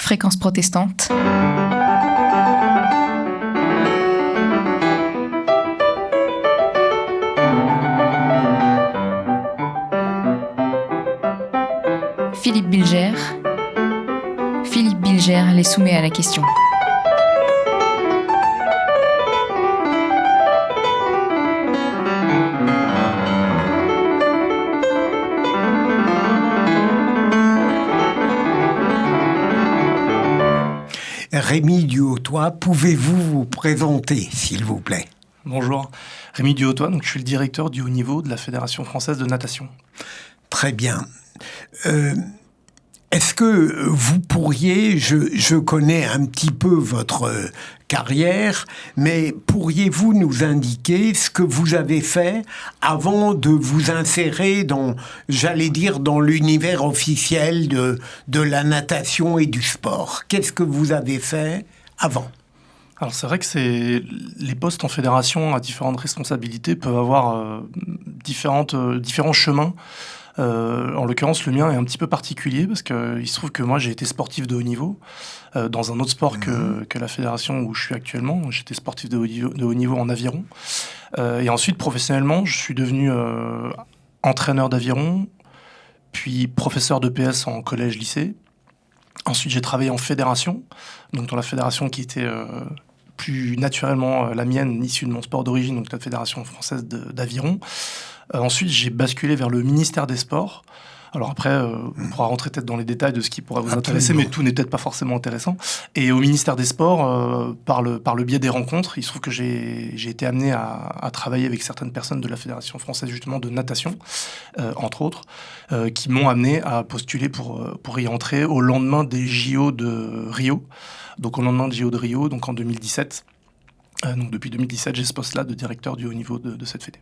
Fréquence protestante. Philippe Bilger. Philippe Bilger les soumet à la question. Rémi Duhautois, pouvez-vous vous présenter, s'il vous plaît ? Bonjour, Rémi Duhautois, donc je suis le directeur du haut niveau de la Fédération française de natation. Très bien. Est-ce que vous pourriez, je connais un petit peu votre carrière, mais pourriez-vous nous indiquer ce que vous avez fait avant de vous insérer dans l'univers officiel de la natation et du sport ? Qu'est-ce que vous avez fait avant ? Alors c'est vrai que les postes en fédération à différentes responsabilités peuvent avoir différents chemins. En l'occurrence, le mien est un petit peu particulier parce qu'il se trouve que moi, j'ai été sportif de haut niveau dans un autre sport que la fédération où je suis actuellement. J'étais sportif de haut niveau en aviron. Et ensuite, professionnellement, je suis devenu entraîneur d'aviron, puis professeur de PS en collège-lycée. Ensuite, j'ai travaillé en fédération, donc dans la fédération qui était plus naturellement la mienne, issue de mon sport d'origine, donc la Fédération française d'aviron. Ensuite, j'ai basculé vers le ministère des Sports. Alors après, on pourra rentrer peut-être dans les détails de ce qui pourrait vous intéresser, mais tout n'est peut-être pas forcément intéressant. Et au ministère des Sports, par le biais des rencontres, il se trouve que j'ai été amené à travailler avec certaines personnes de la Fédération française justement de natation, entre autres, qui m'ont amené à postuler pour y entrer au lendemain des JO de Rio. Donc au lendemain des JO de Rio, donc en 2017. Donc depuis 2017, j'ai ce poste-là de directeur du haut niveau de cette fédé.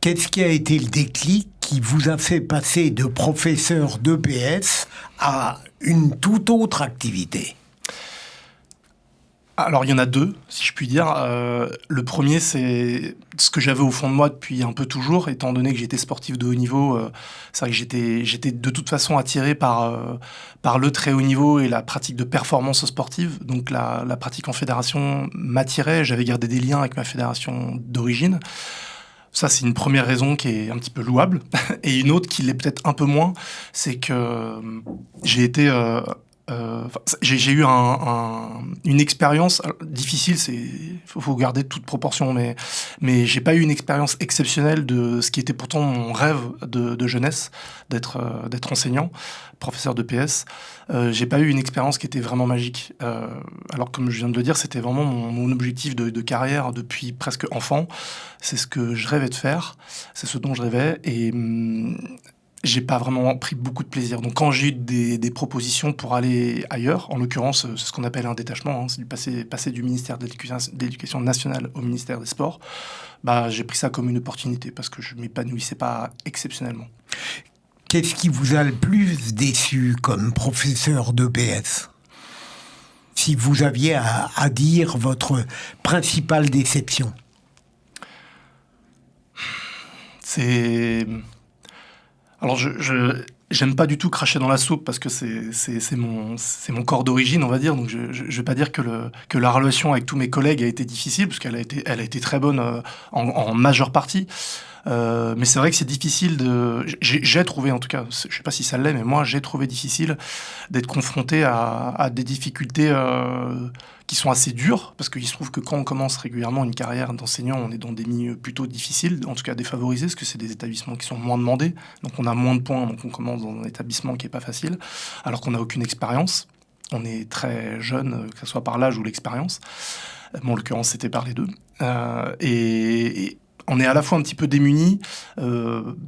Qu'est-ce qui a été le déclic qui vous a fait passer de professeur d'EPS à une toute autre activité ? Alors, il y en a deux, si je puis dire. Le premier, c'est ce que j'avais au fond de moi depuis un peu toujours, étant donné que j'étais sportif de haut niveau. C'est vrai que j'étais de toute façon attiré par le très haut niveau et la pratique de performance sportive. Donc, la pratique en fédération m'attirait. J'avais gardé des liens avec ma fédération d'origine. Ça, c'est une première raison qui est un petit peu louable. Et une autre qui l'est peut-être un peu moins, c'est que j'ai été... j'ai eu une expérience difficile, faut garder toute proportion, mais j'ai pas eu une expérience exceptionnelle de ce qui était pourtant mon rêve de jeunesse, d'être enseignant, professeur de PS. J'ai pas eu une expérience qui était vraiment magique. Alors comme je viens de le dire, c'était vraiment mon objectif de carrière depuis presque enfant. C'est ce que je rêvais de faire, c'est ce dont je rêvais et j'ai pas vraiment pris beaucoup de plaisir. Donc quand j'ai eu des propositions pour aller ailleurs, en l'occurrence, c'est ce qu'on appelle un détachement, c'est passer du ministère de l'Éducation nationale au ministère des Sports, j'ai pris ça comme une opportunité parce que je m'épanouissais pas exceptionnellement. Qu'est-ce qui vous a le plus déçu comme professeur d'EPS ? Si vous aviez à dire votre principale déception. Alors, j'aime pas du tout cracher dans la soupe parce que c'est mon corps d'origine, on va dire. Donc, je vais pas dire que la relation avec tous mes collègues a été difficile parce qu'elle a été très bonne en majeure partie. Mais c'est vrai que c'est difficile j'ai trouvé, en tout cas, je sais pas si ça l'est, mais moi, j'ai trouvé difficile d'être confronté à des difficultés qui sont assez dures, parce qu'il se trouve que quand on commence régulièrement une carrière d'enseignant, on est dans des milieux plutôt difficiles, en tout cas défavorisés, parce que c'est des établissements qui sont moins demandés, donc on a moins de points, donc on commence dans un établissement qui est pas facile, alors qu'on n'a aucune expérience. On est très jeune, que ce soit par l'âge ou l'expérience. En l'occurrence, c'était par les deux. Et on est à la fois un petit peu démunis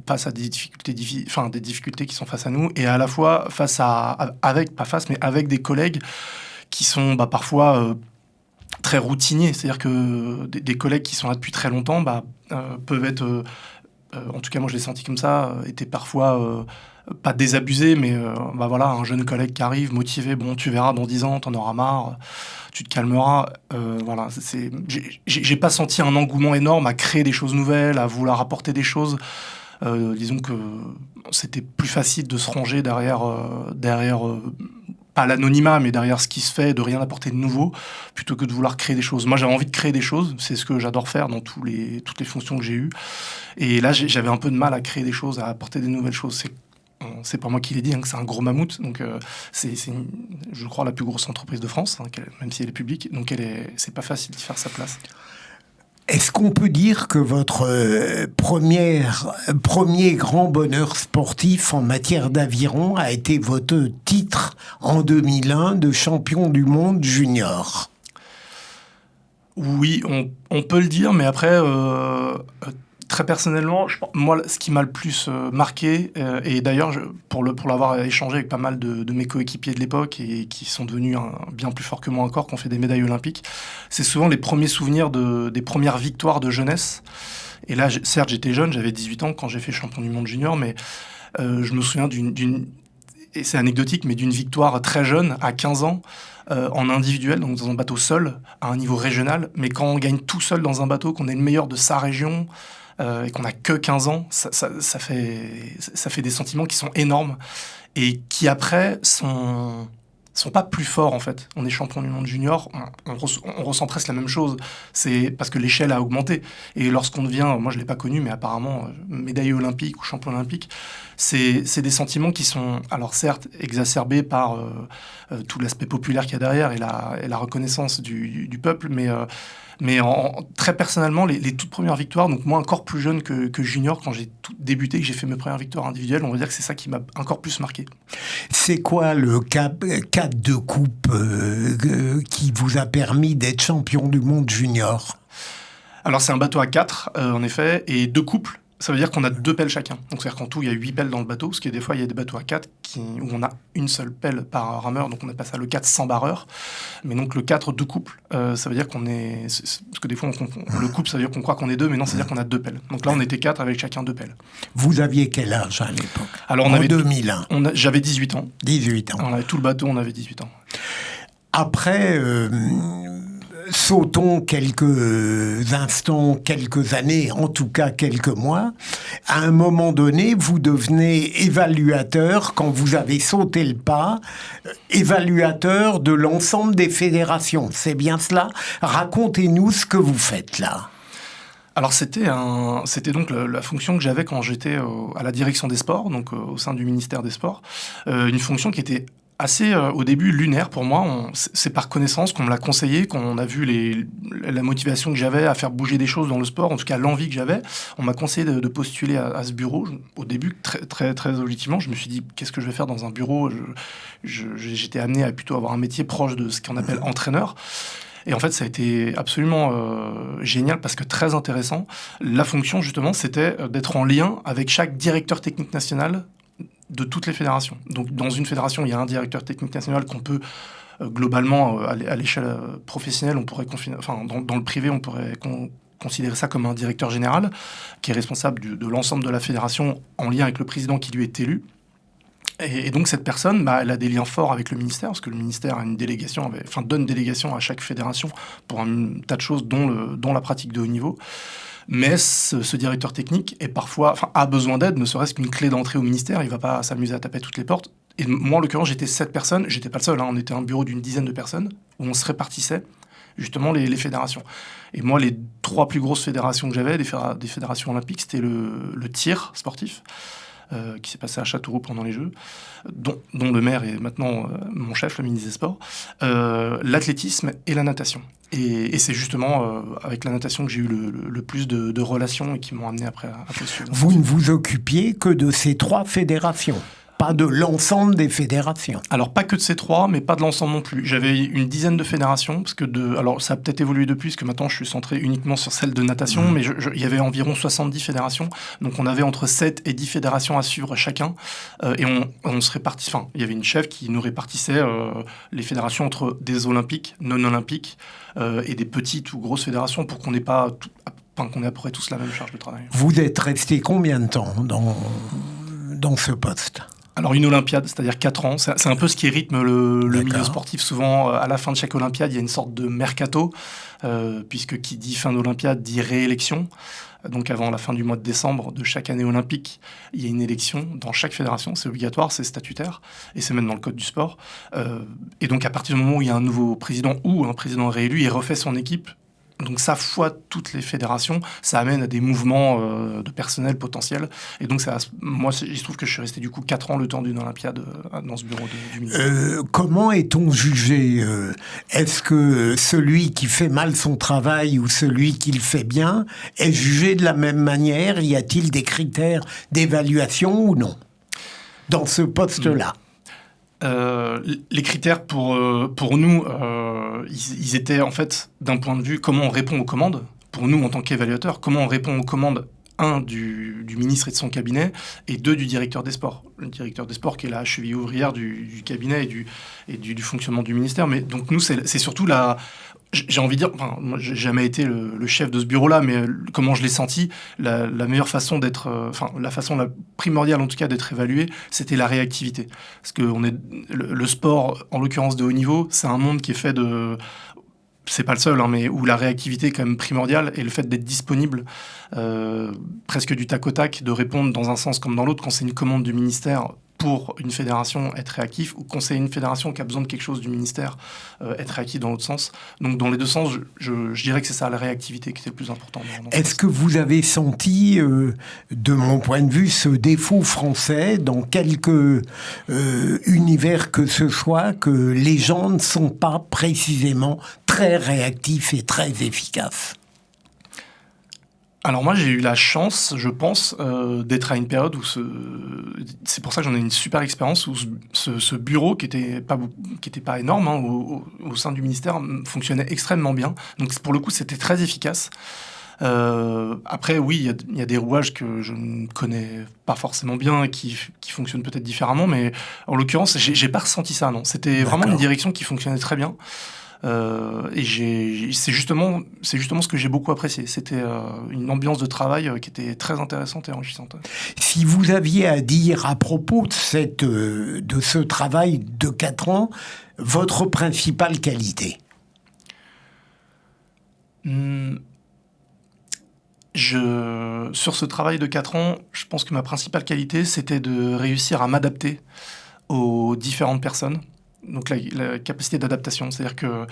face à des difficultés qui sont face à nous, et à la fois avec des collègues qui sont parfois très routiniers. C'est-à-dire que des collègues qui sont là depuis très longtemps peuvent être, en tout cas moi je l'ai senti comme ça, étaient parfois pas désabusés, mais un jeune collègue qui arrive, motivé, bon tu verras dans 10 ans, t'en auras marre, tu te calmeras. J'ai pas senti un engouement énorme à créer des choses nouvelles, à vouloir apporter des choses. Disons que c'était plus facile de se ranger derrière pas l'anonymat, mais derrière ce qui se fait, de rien apporter de nouveau, plutôt que de vouloir créer des choses. Moi, j'avais envie de créer des choses, c'est ce que j'adore faire dans toutes les fonctions que j'ai eues. Et là, j'avais un peu de mal à créer des choses, à apporter des nouvelles choses. C'est pas moi qui l'ai dit, que c'est un gros mammouth. Donc, je crois, la plus grosse entreprise de France, même si elle est publique. Donc, c'est pas facile d'y faire sa place. Est-ce qu'on peut dire que votre premier grand bonheur sportif en matière d'aviron a été votre titre en 2001 de champion du monde junior ? Oui, on peut le dire, mais après, très personnellement, moi, ce qui m'a le plus marqué, et d'ailleurs, pour l'avoir échangé avec pas mal de mes coéquipiers de l'époque et qui sont devenus bien plus forts que moi encore, qui ont fait des médailles olympiques, c'est souvent les premiers souvenirs des premières victoires de jeunesse. Et là, certes, j'étais jeune, j'avais 18 ans quand j'ai fait champion du monde junior, mais je me souviens et c'est anecdotique, mais d'une victoire très jeune, à 15 ans, en individuel, donc dans un bateau seul, à un niveau régional. Mais quand on gagne tout seul dans un bateau, qu'on est le meilleur de sa région, et qu'on n'a que 15 ans, ça fait des sentiments qui sont énormes et qui après sont pas plus forts en fait. On est champion du monde junior, on ressent presque la même chose. C'est parce que l'échelle a augmenté. Et lorsqu'on devient, moi je l'ai pas connu, mais apparemment médaillé olympique ou champion olympique, c'est des sentiments qui sont, alors certes, exacerbés par tout l'aspect populaire qu'il y a derrière et la reconnaissance du peuple, mais très personnellement, les toutes premières victoires, donc moi encore plus jeune que junior, quand j'ai tout débuté, que j'ai fait mes premières victoires individuelles, on va dire que c'est ça qui m'a encore plus marqué. C'est quoi le cadre de coupe qui vous a permis d'être champion du monde junior ? Alors c'est un bateau à 4, en effet, et 2 couples. Ça veut dire qu'on a 2 pelles chacun. Donc c'est-à-dire qu'en tout, il y a 8 pelles dans le bateau, parce que des fois, il y a des bateaux à 4 où on a une seule pelle par rameur, donc on appelle ça le 4 sans barreur. Mais donc le 4, 2 couples, ça veut dire qu'on est... Parce que des fois, le couple, ça veut dire qu'on croit qu'on est 2, mais non, ça veut dire qu'on a 2 pelles. Donc là, on était 4 avec chacun 2 pelles. Vous aviez quel âge à l'époque ? Alors, en 2001 j'avais 18 ans. 18 ans. On avait tout le bateau, on avait 18 ans. Après... sautons quelques instants, quelques années, en tout cas quelques mois. À un moment donné, vous devenez évaluateur, quand vous avez sauté le pas, évaluateur de l'ensemble des fédérations. C'est bien cela ? Racontez-nous ce que vous faites là. Alors c'était donc la fonction que j'avais quand j'étais à la direction des sports, donc au sein du ministère des Sports. Une fonction qui était assez, au début, lunaire pour moi. C'est par connaissance qu'on me l'a conseillé, qu'on a vu la motivation que j'avais à faire bouger des choses dans le sport, en tout cas l'envie que j'avais. On m'a conseillé de postuler à ce bureau. Au début, très, très, très objectivement, je me suis dit, qu'est-ce que je vais faire dans un bureau ? J'étais amené à plutôt avoir un métier proche de ce qu'on appelle entraîneur. Et en fait, ça a été absolument génial parce que très intéressant. La fonction, justement, c'était d'être en lien avec chaque directeur technique national de toutes les fédérations. Donc, dans une fédération, il y a un directeur technique national qu'on peut globalement, à l'échelle professionnelle, on pourrait dans le privé, on pourrait considérer ça comme un directeur général qui est responsable de l'ensemble de la fédération en lien avec le président qui lui est élu. Et donc cette personne, elle a des liens forts avec le ministère, parce que le ministère a donne délégation à chaque fédération pour un tas de choses, dont la pratique de haut niveau. Mais ce directeur technique a besoin d'aide, ne serait-ce qu'une clé d'entrée au ministère. Il ne va pas s'amuser à taper toutes les portes. Et moi, en l'occurrence, j'étais 7 personnes. J'étais pas le seul. On était un bureau d'une dizaine de personnes où on se répartissait justement les fédérations. Et moi, les 3 plus grosses fédérations que j'avais, des fédérations olympiques, c'était le tir sportif, qui s'est passé à Châteauroux pendant les Jeux, dont le maire est maintenant mon chef, le ministre des Sports, l'athlétisme et la natation. Et c'est justement avec la natation que j'ai eu le plus de relations et qui m'ont amené après à postuler. Vous ne vous occupiez que de ces 3 fédérations ? Pas de l'ensemble des fédérations. Alors, pas que de ces 3, mais pas de l'ensemble non plus. J'avais une dizaine de fédérations, alors ça a peut-être évolué depuis, parce que maintenant je suis centré uniquement sur celle de natation, mais il y avait environ 70 fédérations, donc on avait entre 7 et 10 fédérations à suivre chacun, et on se répartissait, il y avait une chef qui nous répartissait les fédérations entre des olympiques, non olympiques, et des petites ou grosses fédérations, pour qu'on n'ait pas qu'on ait à peu près tous la même charge de travail. Vous êtes resté combien de temps dans ce poste ? Alors une Olympiade, c'est-à-dire 4 ans, c'est un peu ce qui rythme le milieu sportif. Souvent, à la fin de chaque Olympiade, il y a une sorte de mercato, puisque qui dit fin d'Olympiade dit réélection. Donc avant la fin du mois de décembre de chaque année olympique, il y a une élection dans chaque fédération, c'est obligatoire, c'est statutaire, et c'est même dans le code du sport. Et donc à partir du moment où il y a un nouveau président ou un président réélu, il refait son équipe. Donc ça, fois toutes les fédérations, ça amène à des mouvements de personnel potentiel. Et donc moi, il se trouve que je suis resté du coup 4 ans le temps d'une Olympiade dans ce bureau du ministère. Comment est-on jugé Est-ce que celui qui fait mal son travail ou celui qui le fait bien est jugé de la même manière? Y a-t-il des critères d'évaluation ou non dans ce poste-là? Les critères pour nous, ils étaient en fait d'un point de vue comment on répond aux commandes. Pour nous, en tant qu'évaluateurs, comment on répond aux commandes, du ministre et de son cabinet, et 2, du directeur des sports. Le directeur des sports qui est la cheville ouvrière du cabinet et du fonctionnement du ministère. Mais donc nous, c'est surtout j'ai envie de dire, moi, j'ai jamais été le chef de ce bureau-là, mais comment je l'ai senti, la meilleure façon d'être, la façon la primordiale en tout cas d'être évalué, c'était la réactivité. Parce que le sport, en l'occurrence de haut niveau, c'est un monde qui est fait de... C'est pas le seul, mais où la réactivité est quand même primordiale, et le fait d'être disponible, presque du tac au tac, de répondre dans un sens comme dans l'autre, quand c'est une commande du ministère pour une fédération, être réactif, ou quand c'est une fédération qui a besoin de quelque chose du ministère, être réactif dans l'autre sens. Donc dans les deux sens, je dirais que c'est ça, la réactivité, qui était le plus important. Est-ce que vous avez senti, de mon point de vue, ce défaut français dans quelque univers que ce soit, que les gens ne sont pas précisément très réactifs et très efficaces? Alors moi, j'ai eu la chance, je pense, d'être à une période où c'est pour ça que j'en ai une super expérience, où ce bureau, qui était pas énorme, au sein du ministère, fonctionnait extrêmement bien. Donc pour le coup, c'était très efficace. Après, oui, il y a des rouages que je ne connais pas forcément bien, qui fonctionnent peut-être différemment, mais en l'occurrence, j'ai pas ressenti ça, non. C'était vraiment une direction qui fonctionnait très bien. Et c'est justement ce que j'ai beaucoup apprécié. C'était une ambiance de travail qui était très intéressante et enrichissante. Si vous aviez à dire à propos de ce travail de 4 ans, votre principale qualité? Sur ce travail de 4 ans, je pense que ma principale qualité, c'était de réussir à m'adapter aux différentes personnes. Donc la capacité d'adaptation, c'est-à-dire que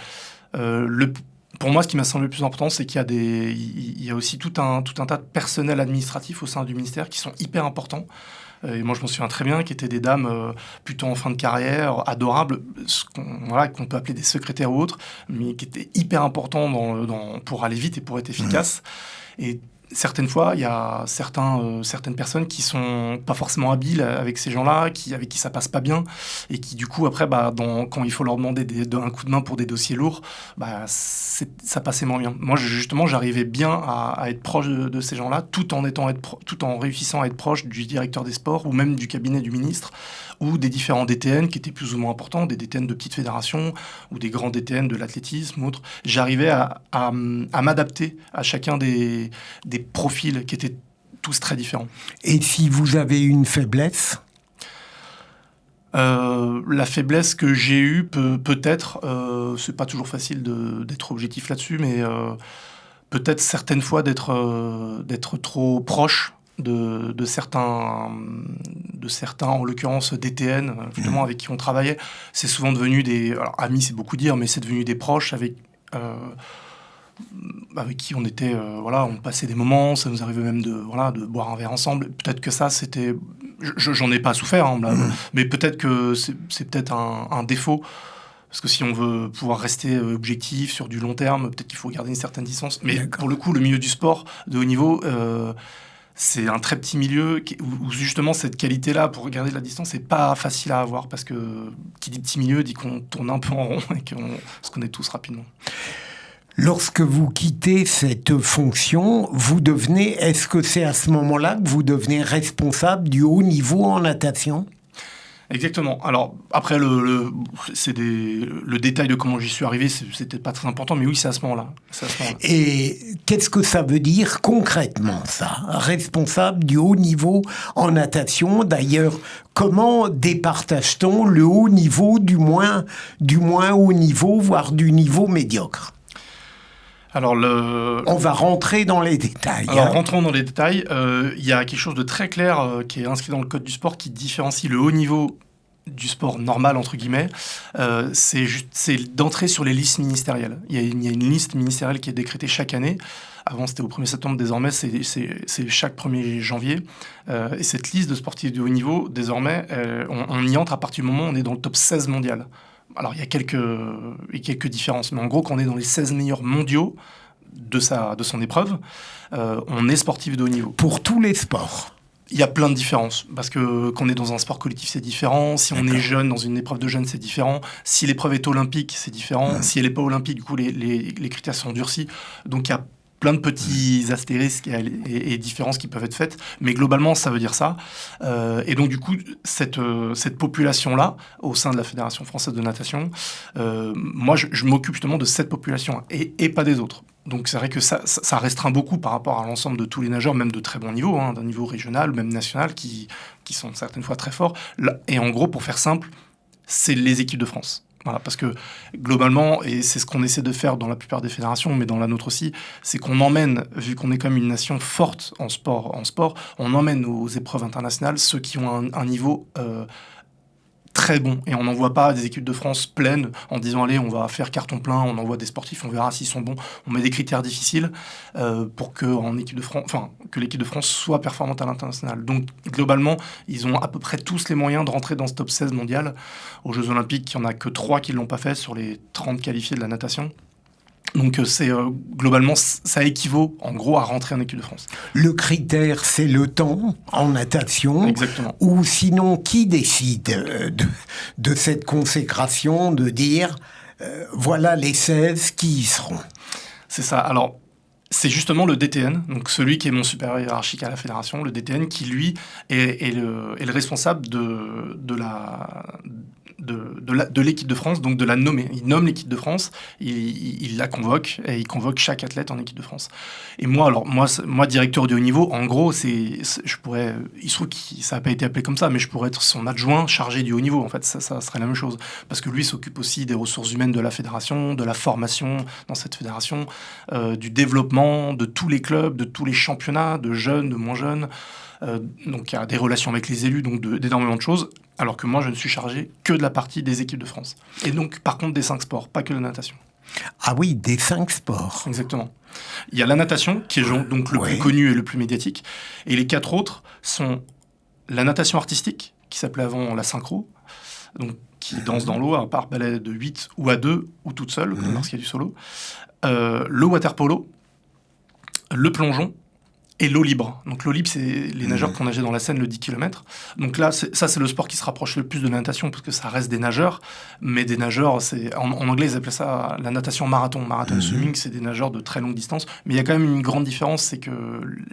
pour moi, ce qui m'a semblé le plus important, c'est qu'il y a aussi tout un tas de personnel administratif au sein du ministère qui sont hyper importants. Et moi, je m'en souviens très bien, qui étaient des dames plutôt en fin de carrière, adorables, qu'on peut appeler des secrétaires ou autres, mais qui étaient hyper importants pour aller vite et pour être efficaces. Et certaines fois, il y a certaines personnes qui sont pas forcément habiles avec ces gens-là, avec qui ça passe pas bien, et qui du coup après, quand il faut leur demander un coup de main pour des dossiers lourds, ça passait moins bien. Moi, justement, j'arrivais bien à être proche de ces gens-là, tout en réussissant à être proche du directeur des sports ou même du cabinet du ministre, ou des différents DTN qui étaient plus ou moins importants, des DTN de petites fédérations ou des grands DTN de l'athlétisme ou autres. J'arrivais à m'adapter à chacun des profils qui étaient tous très différents. Et si vous avez une faiblesse? La faiblesse que j'ai eue, peut-être, c'est pas toujours facile d'être objectif là-dessus, mais peut-être certaines fois d'être trop proche de certains, en l'occurrence DTN, justement, avec qui on travaillait. C'est souvent devenu alors, amis, c'est beaucoup dire, mais c'est devenu des proches avec qui on était, on passait des moments, ça nous arrivait même de boire un verre ensemble. Peut-être que ça, c'était... J'en ai pas souffert, mais peut-être que c'est peut-être un défaut. Parce que si on veut pouvoir rester objectif sur du long terme, peut-être qu'il faut garder une certaine distance. Mais pour le coup, le milieu du sport de haut niveau... c'est un très petit milieu où justement cette qualité-là, pour regarder la distance, c'est pas facile à avoir, parce que qui dit petit milieu dit qu'on tourne un peu en rond et qu'on se connaît tous rapidement. Lorsque vous quittez cette fonction, est-ce que c'est à ce moment-là que vous devenez responsable du haut niveau en natation ? Exactement. Alors, après, le détail de comment j'y suis arrivé, c'était pas très important, mais oui, c'est à ce moment-là. Et qu'est-ce que ça veut dire concrètement, ça? Responsable du haut niveau en natation. D'ailleurs, comment départage-t-on le haut niveau du moins haut niveau, voire du niveau médiocre? Alors On va rentrer dans les détails. Alors, rentrons dans les détails. Il y a quelque chose de très clair qui est inscrit dans le code du sport qui différencie le haut niveau du sport normal, entre guillemets. C'est d'entrer sur les listes ministérielles. Il y a une liste ministérielle qui est décrétée chaque année. Avant, c'était au 1er septembre. Désormais, c'est chaque 1er janvier. Et cette liste de sportifs de haut niveau, désormais, on y entre à partir du moment où on est dans le top 16 mondial. Alors, il y a quelques différences, mais en gros, quand on est dans les 16 meilleurs mondiaux de son épreuve, on est sportif de haut niveau. Pour tous les sports? Il y a plein de différences, parce que quand on est dans un sport collectif, c'est différent. Si on est jeune, dans une épreuve de jeunes, c'est différent. Si l'épreuve est olympique, c'est différent. Si elle n'est pas olympique, du coup, les critères sont durcis. Donc, il y a plein de petits astérisques et différences qui peuvent être faites, mais globalement, ça veut dire ça. Et donc, du coup, cette population-là, au sein de la Fédération française de natation, moi, je m'occupe justement de cette population et pas des autres. Donc, c'est vrai que ça restreint beaucoup par rapport à l'ensemble de tous les nageurs, même de très bon niveau, d'un niveau régional, même national, qui sont certaines fois très forts. Et en gros, pour faire simple, c'est les équipes de France. Voilà, parce que globalement, et c'est ce qu'on essaie de faire dans la plupart des fédérations, mais dans la nôtre aussi, c'est qu'on emmène, vu qu'on est comme une nation forte en sport, on emmène aux épreuves internationales ceux qui ont un niveau très bon. Et on n'envoie pas des équipes de France pleines en disant allez, on va faire carton plein, on envoie des sportifs, on verra s'ils sont bons. On met des critères difficiles pour que l'équipe de France soit performante à l'international. Donc globalement, ils ont à peu près tous les moyens de rentrer dans ce top 16 mondial. Aux Jeux Olympiques, il n'y en a que 3 qui ne l'ont pas fait sur les 30 qualifiés de la natation. Donc globalement, ça équivaut en gros à rentrer en équipe de France. Le critère, c'est le temps en natation. Exactement. Ou sinon, qui décide de cette consécration, de dire voilà les 16 qui y seront? C'est ça. Alors, c'est justement le DTN, donc celui qui est mon supérieur hiérarchique à la fédération, le DTN qui, lui, est le responsable de l'équipe de France, donc de la nommer. Il nomme l'équipe de France, il la convoque, et il convoque chaque athlète en équipe de France. Et moi, directeur de haut niveau, en gros, il se trouve que ça n'a pas été appelé comme ça, mais je pourrais être son adjoint chargé du haut niveau. En fait, ça serait la même chose. Parce que lui s'occupe aussi des ressources humaines de la fédération, de la formation dans cette fédération, du développement de tous les clubs, de tous les championnats, de jeunes, de moins jeunes. Donc il y a des relations avec les élus, donc d'énormément de choses, alors que moi je ne suis chargé que de la partie des équipes de France. Et donc par contre des 5 sports, pas que de la natation. Ah oui, des 5 sports. Exactement. Il y a la natation, qui est donc le plus connu et le plus médiatique, et les 4 autres sont la natation artistique, qui s'appelait avant la synchro, donc qui danse dans l'eau, par balai de 8 ou à 2, ou toute seule, lorsqu'il y a du solo, le water-polo, le plongeon et l'eau libre. Donc l'eau libre, c'est les nageurs qui ont nagé dans la Seine le 10 km. Donc là, c'est le sport qui se rapproche le plus de la natation, parce que ça reste des nageurs, mais des nageurs, en anglais, ils appellent ça la natation marathon. Marathon swimming, c'est des nageurs de très longue distance. Mais il y a quand même une grande différence, c'est que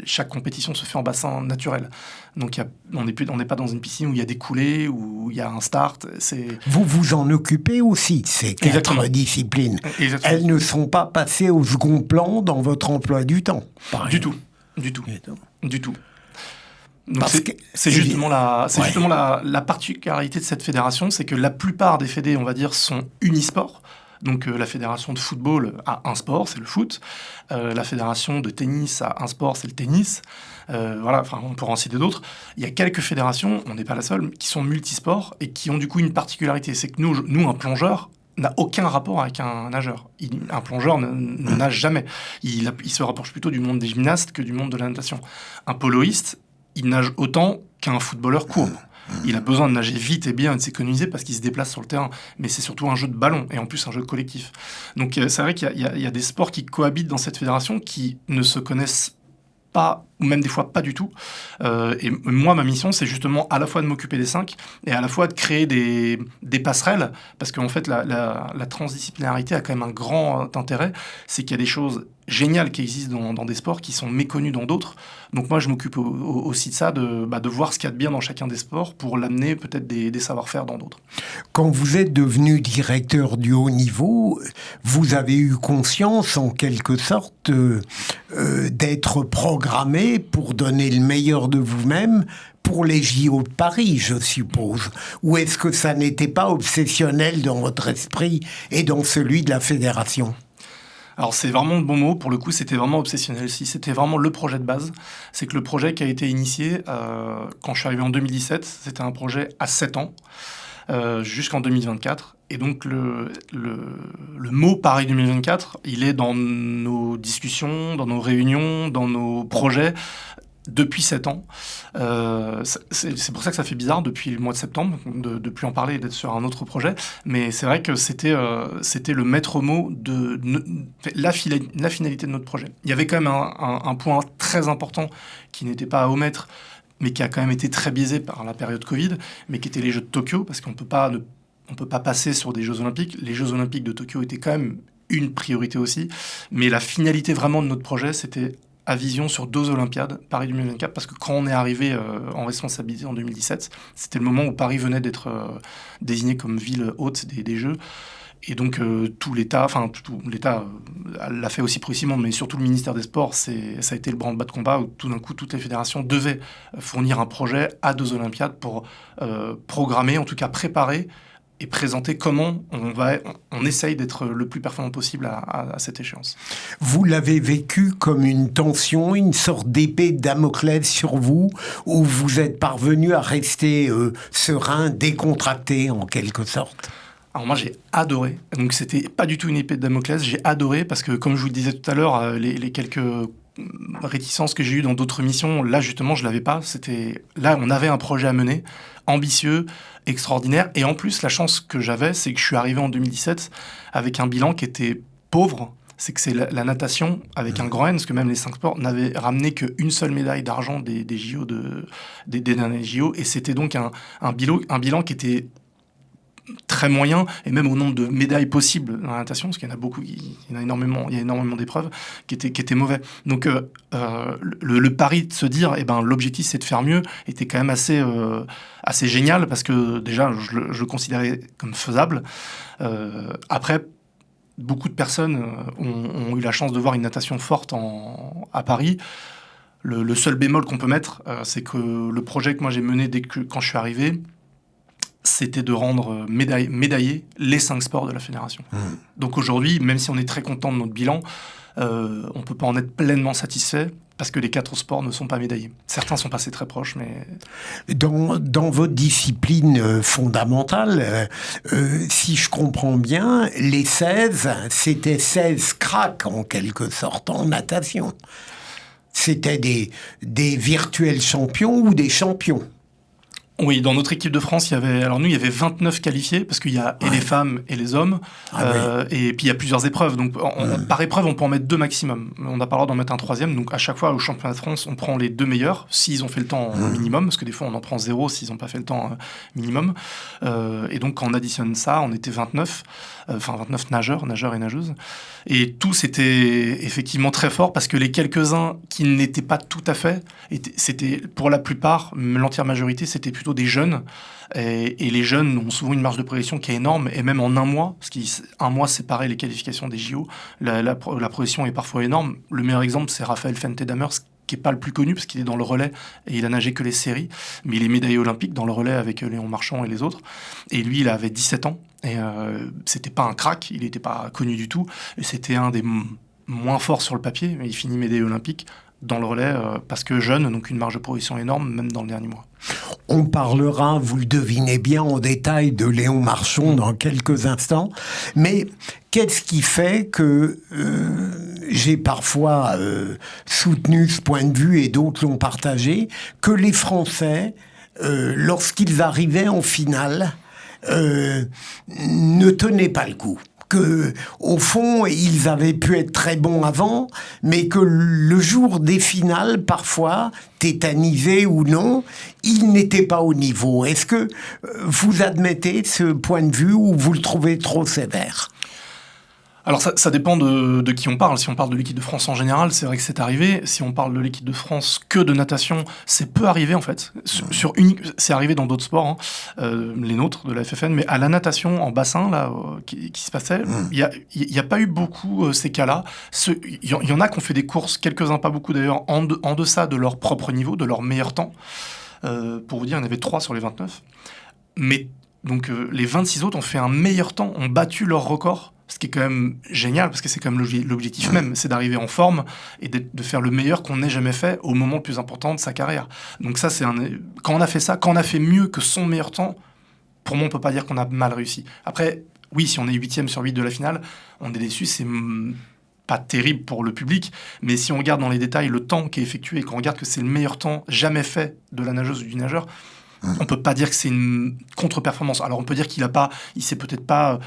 chaque compétition se fait en bassin naturel. Donc on n'est pas dans une piscine où il y a des coulées, où il y a un start. Vous vous en occupez aussi, ces 4 disciplines. Exactement. Elles ne sont pas passées au second plan dans votre emploi du temps. Du tout. Donc c'est justement la particularité de cette fédération, c'est que la plupart des fédés, on va dire, sont unisports. Donc la fédération de football a un sport, c'est le foot. La fédération de tennis a un sport, c'est le tennis. On pourra en citer d'autres. Il y a quelques fédérations, on n'est pas la seule, qui sont multisports et qui ont du coup une particularité. C'est que nous un plongeur, n'a aucun rapport avec un nageur. Un plongeur ne nage jamais. Il se rapproche plutôt du monde des gymnastes que du monde de la natation. Un poloiste, il nage autant qu'un footballeur court. Il a besoin de nager vite et bien et de s'économiser parce qu'il se déplace sur le terrain. Mais c'est surtout un jeu de ballon et en plus un jeu collectif. Donc c'est vrai qu'il y a des sports qui cohabitent dans cette fédération qui ne se connaissent pas ou même des fois pas du tout. Et moi, ma mission, c'est justement à la fois de m'occuper des 5 et à la fois de créer des passerelles, parce qu'en fait, la transdisciplinarité a quand même un grand intérêt, c'est qu'il y a des choses géniales qui existent dans des sports qui sont méconnues dans d'autres. Donc moi, je m'occupe aussi de ça, de voir ce qu'il y a de bien dans chacun des sports pour l'amener peut-être des savoir-faire dans d'autres. Quand vous êtes devenu directeur du haut niveau, vous avez eu conscience, en quelque sorte, d'être programmé pour donner le meilleur de vous-même pour les JO de Paris, je suppose. Ou est-ce que ça n'était pas obsessionnel dans votre esprit et dans celui de la fédération ? Alors c'est vraiment le bon mot, pour le coup c'était vraiment obsessionnel, si c'était vraiment le projet de base. C'est que le projet qui a été initié quand je suis arrivé en 2017, c'était un projet à 7 ans, jusqu'en 2024. Et donc le mot Paris 2024, il est dans nos discussions, dans nos réunions, dans nos projets, depuis 7 ans. C'est pour ça que ça fait bizarre depuis le mois de septembre de plus en parler et d'être sur un autre projet. Mais c'est vrai que c'était le maître mot de la finalité de notre projet. Il y avait quand même un point très important qui n'était pas à omettre, mais qui a quand même été très biaisé par la période Covid, mais qui était les Jeux de Tokyo, parce qu'on peut pas passer sur des Jeux Olympiques. Les Jeux Olympiques de Tokyo étaient quand même une priorité aussi. Mais la finalité vraiment de notre projet, c'était à vision sur 2 Olympiades, Paris 2024, parce que quand on est arrivé en responsabilité en 2017, c'était le moment où Paris venait d'être désigné comme ville hôte des Jeux. Et donc tout l'État l'a fait aussi progressivement, mais surtout le ministère des Sports, ça a été le branle-bas de combat où tout d'un coup toutes les fédérations devaient fournir un projet à 2 Olympiades pour programmer, en tout cas préparer et présenter comment on essaye d'être le plus performant possible à cette échéance. Vous l'avez vécu comme une tension, une sorte d'épée de Damoclès sur vous, où vous êtes parvenu à rester serein, décontracté en quelque sorte? Alors moi j'ai adoré, donc c'était pas du tout une épée de Damoclès, j'ai adoré parce que comme je vous le disais tout à l'heure, les quelques réticences que j'ai eues dans d'autres missions, là justement je l'avais pas, là on avait un projet à mener, ambitieux, extraordinaire, et en plus la chance que j'avais c'est que je suis arrivé en 2017 avec un bilan qui était pauvre, c'est que c'est la natation avec un grand N, parce que même les 5 sports n'avaient ramené qu'une seule médaille d'argent des JO des derniers JO, et c'était donc un bilan qui était très moyen, et même au nombre de médailles possibles dans la natation, parce qu'il y en a beaucoup, il y a énormément d'épreuves qui étaient mauvais. Donc le pari de se dire, l'objectif c'est de faire mieux, était quand même assez génial, parce que déjà je le considérais comme faisable. Après, beaucoup de personnes ont eu la chance de voir une natation forte à Paris. Le seul bémol qu'on peut mettre, c'est que le projet que moi j'ai mené quand je suis arrivé, c'était de rendre médaillés les 5 sports de la fédération. Donc aujourd'hui, même si on est très content de notre bilan, on ne peut pas en être pleinement satisfait parce que les 4 sports ne sont pas médaillés. Certains sont passés très proches, mais... Dans votre discipline fondamentale, si je comprends bien, les 16, c'était 16 cracks en quelque sorte en natation. C'était des virtuels champions ou des champions? Oui, dans notre équipe de France, il y avait 29 qualifiés, parce qu'il y a et les femmes et les hommes, et puis il y a plusieurs épreuves. Donc, par épreuve, on peut en mettre 2 maximum. On n'a pas le droit d'en mettre un 3e. Donc, à chaque fois, au championnat de France, on prend les 2 meilleurs, s'ils ont fait le temps minimum, parce que des fois, on en prend 0 s'ils n'ont pas fait le temps minimum. Et donc, quand on additionne ça, on était 29 nageurs et nageuses. Et tous étaient effectivement très forts, parce que les quelques-uns qui n'étaient pas tout à fait, c'était pour la plupart, l'entière majorité, c'était plutôt des jeunes, et les jeunes ont souvent une marge de progression qui est énorme, et même en un mois, parce qu'un mois séparait les qualifications des JO, la progression est parfois énorme. Le meilleur exemple, c'est Raphaël Fente-Damers, qui n'est pas le plus connu, parce qu'il est dans le relais, et il a nagé que les séries, mais il est médaillé olympique dans le relais avec Léon Marchand et les autres, et lui, il avait 17 ans, et c'était pas un crack, il n'était pas connu du tout, et c'était un des moins forts sur le papier, mais il finit médaillé olympique dans le relais, parce que jeune, donc une marge de progression énorme, même dans le dernier mois. On parlera, vous le devinez bien, en détail de Léon Marchand dans quelques instants. Mais qu'est-ce qui fait que j'ai parfois soutenu ce point de vue, et d'autres l'ont partagé, que les Français, lorsqu'ils arrivaient en finale, ne tenaient pas le coup? que, au fond, ils avaient pu être très bons avant, mais que le jour des finales, parfois, tétanisés ou non, ils n'étaient pas au niveau. Est-ce que vous admettez ce point de vue ou vous le trouvez trop sévère ? Alors ça dépend de qui on parle. Si on parle de l'équipe de France en général, c'est vrai que c'est arrivé. Si on parle de l'équipe de France que de natation, c'est peu arrivé en fait. C'est arrivé dans d'autres sports, hein, les nôtres de la FFN, mais à la natation en bassin là, qui se passait, il y a pas eu beaucoup ces cas-là. Il y en a qui ont fait des courses, quelques-uns pas beaucoup d'ailleurs, en deçà de leur propre niveau, de leur meilleur temps. Pour vous dire, il y en avait 3 sur les 29. Mais donc les 26 autres ont fait un meilleur temps, ont battu leur record. Ce qui est quand même génial, parce que c'est quand même l'objectif même, c'est d'arriver en forme et de faire le meilleur qu'on ait jamais fait au moment le plus important de sa carrière. Donc ça, quand on a fait ça, quand on a fait mieux que son meilleur temps, pour moi, on peut pas dire qu'on a mal réussi. Après, oui, si on est 8e sur 8 de la finale, on est déçu, c'est pas terrible pour le public, mais si on regarde dans les détails le temps qui est effectué et qu'on regarde que c'est le meilleur temps jamais fait de la nageuse ou du nageur, on peut pas dire que c'est une contre-performance. Alors on peut dire il s'est peut-être pas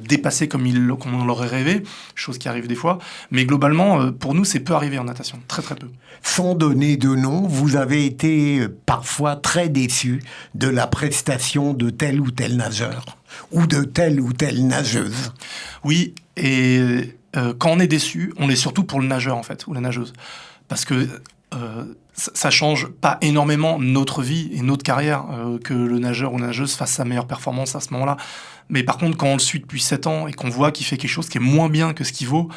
dépassé comme on l'aurait rêvé, chose qui arrive des fois, mais globalement, pour nous, c'est peu arrivé en natation, très très peu. Sans donner de nom, vous avez été parfois très déçu de la prestation de tel ou tel nageur, ou de telle ou telle nageuse. Oui, et quand on est déçu, on est surtout pour le nageur en fait, ou la nageuse, parce que ça change pas énormément notre vie et notre carrière que le nageur ou la nageuse fasse sa meilleure performance à ce moment-là. Mais par contre, quand on le suit depuis 7 ans et qu'on voit qu'il fait quelque chose qui est moins bien que ce qu'il vaut,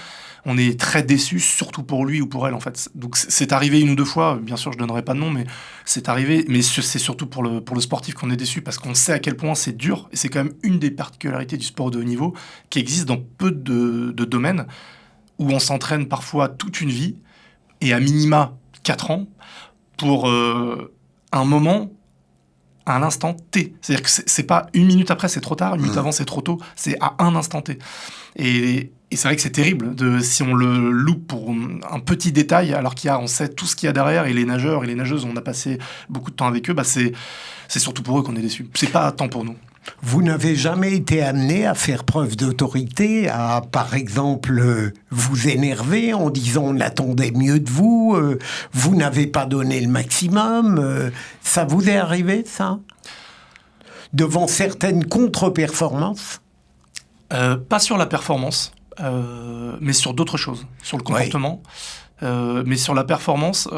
on est très déçu, surtout pour lui ou pour elle, en fait. Donc c'est arrivé 1 ou 2 fois, bien sûr, je donnerai pas de nom, mais c'est arrivé. Mais c'est surtout pour le sportif qu'on est déçu, parce qu'on sait à quel point c'est dur, et c'est quand même une des particularités du sport de haut niveau, qui existe dans peu de domaines, où on s'entraîne parfois toute une vie, et à minima 4 ans, pour un moment, à un instant T. C'est-à-dire que c'est pas 1 minute après, c'est trop tard, 1 minute avant, c'est trop tôt, c'est à un instant T. Et c'est vrai que c'est terrible si on le loupe pour un petit détail, alors on sait tout ce qu'il y a derrière, et les nageurs et les nageuses, on a passé beaucoup de temps avec eux, c'est surtout pour eux qu'on est déçus. C'est pas tant pour nous. Vous n'avez jamais été amené à faire preuve d'autorité, à, par exemple, vous énerver en disant on attendait mieux de vous, vous n'avez pas donné le maximum. Ça vous est arrivé, ça ? Devant certaines contre-performances ? Pas sur la performance, mais sur d'autres choses, sur le comportement. Ouais. Mais sur la performance,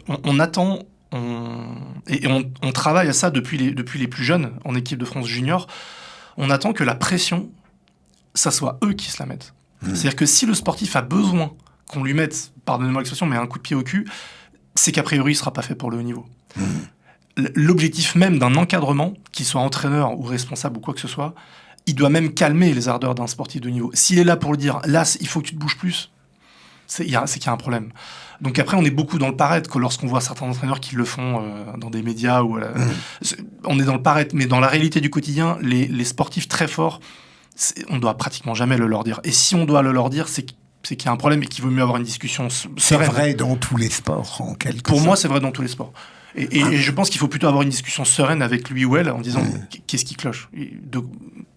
on attend... On travaille à ça depuis les plus jeunes en équipe de France junior. On attend que la pression, ça soit eux qui se la mettent. C'est-à-dire que si le sportif a besoin qu'on lui mette, pardonnez-moi l'expression, mais un coup de pied au cul, c'est qu'a priori il ne sera pas fait pour le haut niveau. L'objectif même d'un encadrement, qu'il soit entraîneur ou responsable ou quoi que ce soit, il doit même calmer les ardeurs d'un sportif de haut niveau. S'il est là pour le dire, là, il faut que tu te bouges plus, c'est qu'il y a un problème. Donc après, on est beaucoup dans le paraître, que lorsqu'on voit certains entraîneurs qui le font dans des médias, on est dans le paraître, mais dans la réalité du quotidien, les sportifs très forts, on doit pratiquement jamais le leur dire. Et si on doit le leur dire, c'est qu'il y a un problème et qu'il vaut mieux avoir une discussion sereine. C'est vrai dans tous les sports, en quelque sorte. Pour moi, c'est vrai dans tous les sports. Et je pense qu'il faut plutôt avoir une discussion sereine avec lui ou elle en disant qu'est-ce qui cloche.